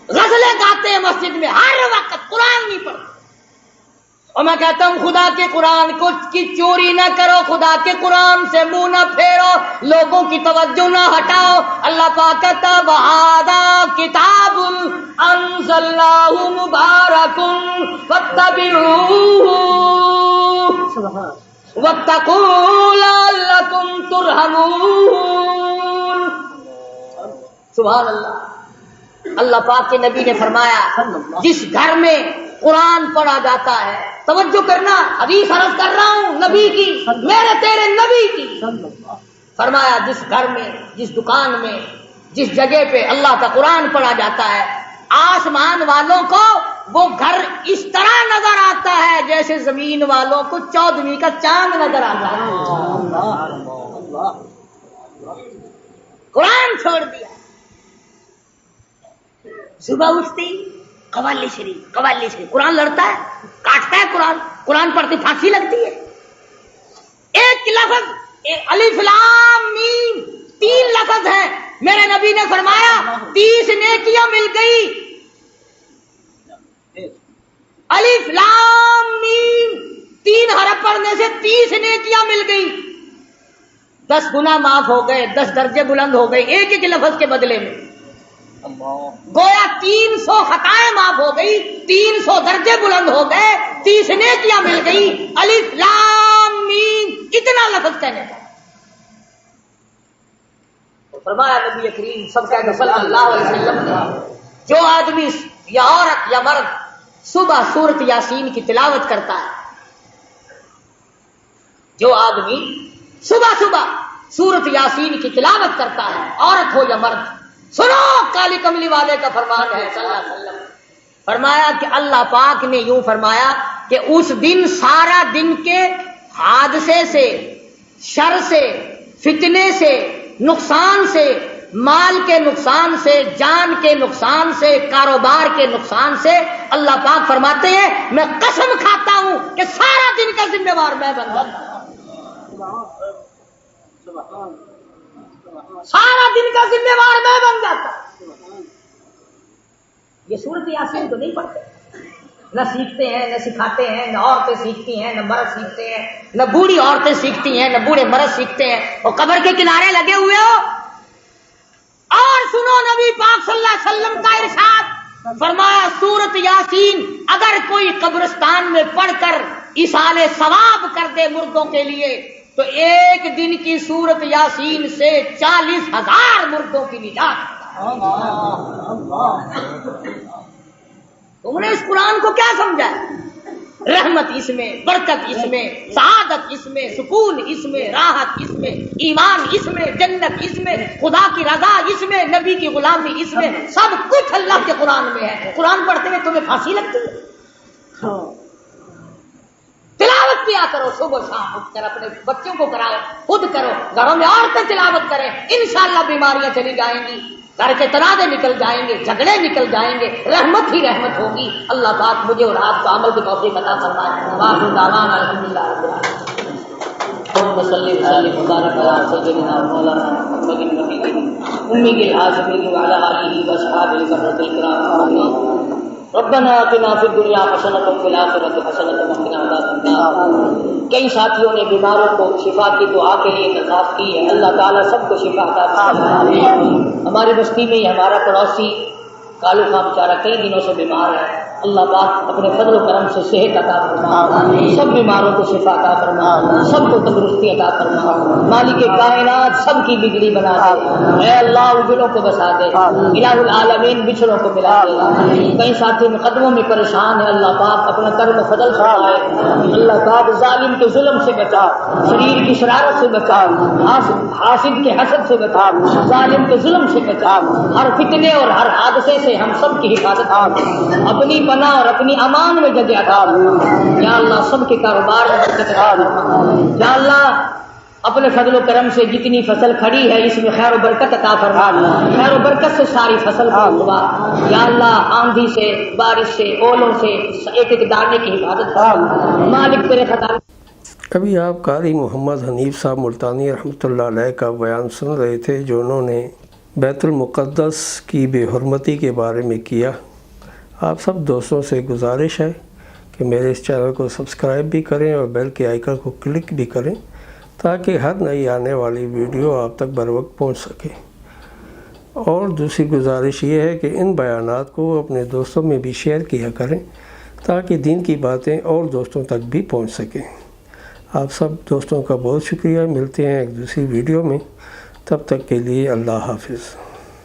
غزلیں گاتے ہیں مسجد میں، ہر وقت قرآن نہیں پڑھتے. اور میں کہتا ہوں خدا کے قرآن کو کی چوری نہ کرو، خدا کے قرآن سے منہ نہ پھیرو، لوگوں کی توجہ نہ ہٹاؤ. اللہ پاک کہتا وَهَذَا کِتَابٌ أَنزَلْنَاهُ مُبَارَكٌ فَاتَّبِعُوهُ وَاتَّقُوا لَعَلَّكُمْ تُرْحَمُونَ. سبحان اللہ. اللہ پاک کے نبی نے فرمایا جس گھر میں قرآن پڑھا جاتا ہے، توجہ کرنا، حدیث عرض کر رہا ہوں نبی کی، میرے تیرے نبی کی. فرمایا جس گھر میں، جس دکان میں، جس جگہ پہ اللہ کا قرآن پڑھا جاتا ہے، آسمان والوں کو وہ گھر اس طرح نظر آتا ہے جیسے زمین والوں کو 14ویں کا چاند نظر آتا ہے. قرآن چھوڑ دیا. صبح اٹھتی قوالی شریف قرآن لڑتا ہے، کاٹتا ہے قرآن، قرآن پڑھتی پھانسی لگتی ہے. ایک لفظ الف لام میم 3 لفظ ہیں. میرے نبی نے فرمایا 30 نیکیاں مل گئی. الف لام میم 3 حرف پڑھنے سے 30 نیکیاں مل گئی. 10 گناہ معاف ہو گئے، 10 درجے بلند ہو گئے ایک ایک لفظ کے بدلے میں. گویا 300 خطائیں معاف ہو گئی، 300 درجے بلند ہو گئے، 30 نیکیاں مل گئی. الف لام میم اتنا لفظ کہنے کا. فرمایا نبی کریم صلی اللہ علیہ وسلم نے جو آدمی یا عورت یا مرد صبح سورت یاسین کی تلاوت کرتا ہے، جو آدمی صبح سورت یاسین کی تلاوت کرتا ہے، عورت ہو یا مرد، سنو کالی کملی والے کا فرمان ہے صلی اللہ علیہ وسلم. فرمایا کہ اللہ پاک نے یوں فرمایا کہ اس دن سارا دن کے حادثے سے، شر سے، فتنے سے، نقصان سے، مال کے نقصان سے، جان کے نقصان سے، کاروبار کے نقصان سے اللہ پاک فرماتے ہیں میں قسم کھاتا ہوں کہ سارا دن کا ذمہ وار میں بن جاتا ہوں. سارا دن کا ذمہ وار میں بن جاتا. یہ سورت یاسین تو نہیں پڑھتے، نہ سیکھتے ہیں، نہ سکھاتے ہیں، نہ عورتیں سیکھتی ہیں، نہ مرد سیکھتے ہیں، نہ بوڑھی عورتیں سیکھتی ہیں، نہ بوڑھے مرد سیکھتے ہیں. اور قبر کے کنارے لگے ہوئے ہو. اور سنو نبی پاک صلی اللہ علیہ وسلم کا ارشاد، فرمایا سورت یاسین اگر کوئی قبرستان میں پڑھ کر ایصال ثواب کر دے مردوں کے لیے تو ایک دن کی سورت یاسین سے 40,000 مردوں کی نجات. تم نے اس قرآن کو کیا سمجھا؟ رحمت اس میں، برکت اس میں، سعادت اس میں، سکون اس میں، راحت اس میں، ایمان اس میں، جنت اس میں، خدا کی رضا اس میں، نبی کی غلامی اس میں، سب کچھ اللہ کے قرآن میں ہے. قرآن پڑھتے ہوئے تمہیں پھانسی لگتی ہے، تلاوت بھی آتی کرو صبح شام اٹھ کر اپنے بچوں کو کراؤ، خود کرو، گھروں میں عورتیں تلاوت کریں، انشاءاللہ بیماریاں چلی جائیں گی، گھر کے تنازع نکل جائیں گے، جھگڑے نکل جائیں گے، رحمت ہی رحمت ہوگی۔ اللہ پاک مجھے اور آپ کو عمل کی توفیق عطا فرمائے۔ وآخر دعوانا الحمدللہ رب العالمین۔ اللهم صل وسلم وبارك على سيدنا مولانا محمد النبي أمي العاصمين وعلى آله وأصحابه البررة الكرام آمين۔ ربنا آتنا فی الدنیا حسنۃ وفی الآخرۃ حسنۃ وقنا عذاب النار۔ کئی ساتھیوں نے بیماروں کو شفا کی دعا کے لیے درخواست کی ہے، اللہ تعالیٰ سب کو شفا عطا فرمائے۔ ہماری بستی میں ہمارا پڑوسی کالو خان بیچارہ کئی دنوں سے بیمار ہے، اللہ پاک اپنے فضل و کرم سے صحت عطا فرما، سب بیماروں کو شفا عطا فرما، سب کو تندرستی عطا فرما، مالک کائنات سب کی بگڑی بنا دے، اے اللہ اجڑوں کو بسا دے، الہ العالمین بچھڑوں کو ملا دے۔ کئی ساتھی مقدموں میں پریشان ہے، اللہ پاک اپنا کرم و فضل فرمائے، اللہ پاک ظالم کے ظلم سے بچا، شریر کی شرارت سے بچا، حاسد کے حسد سے بچا، ظالم کے ظلم سے بچا، ہر فتنے اور ہر حادثے سے ہم سب کی حفاظت کر، اپنی پناہ اور اپنی امان میں جگہ عطا فرما، یا اللہ سب کے کاروبار میں برکت عطا فرما، یا اللہ اپنے فضل و کرم سے جتنی فصل کھڑی ہے اس میں خیر و برکت عطا فرما، خیر و برکت سے ساری فصل کو اگوا، یا اللہ آندھی سے، بارش سے، اولوں سے ایک ایک دانے کی حفاظت فرما، مالک تیرے خطا۔ ابھی آپ قاری محمد حنیف صاحب ملتانی رحمۃ اللہ علیہ کا بیان سن رہے تھے، جو انہوں نے بیت المقدس کی بے حرمتی کے بارے میں کیا۔ آپ سب دوستوں سے گزارش ہے کہ میرے اس چینل کو سبسکرائب بھی کریں اور بیل کے آئیکن کو کلک بھی کریں تاکہ ہر نئی آنے والی ویڈیو آپ تک بر وقت پہنچ سکے۔ اور دوسری گزارش یہ ہے کہ ان بیانات کو اپنے دوستوں میں بھی شیئر کیا کریں تاکہ دین کی باتیں اور دوستوں تک بھی پہنچ سکیں۔ آپ سب دوستوں کا بہت شکریہ، ملتے ہیں ایک دوسری ویڈیو میں، تب تک کے لیے اللہ حافظ۔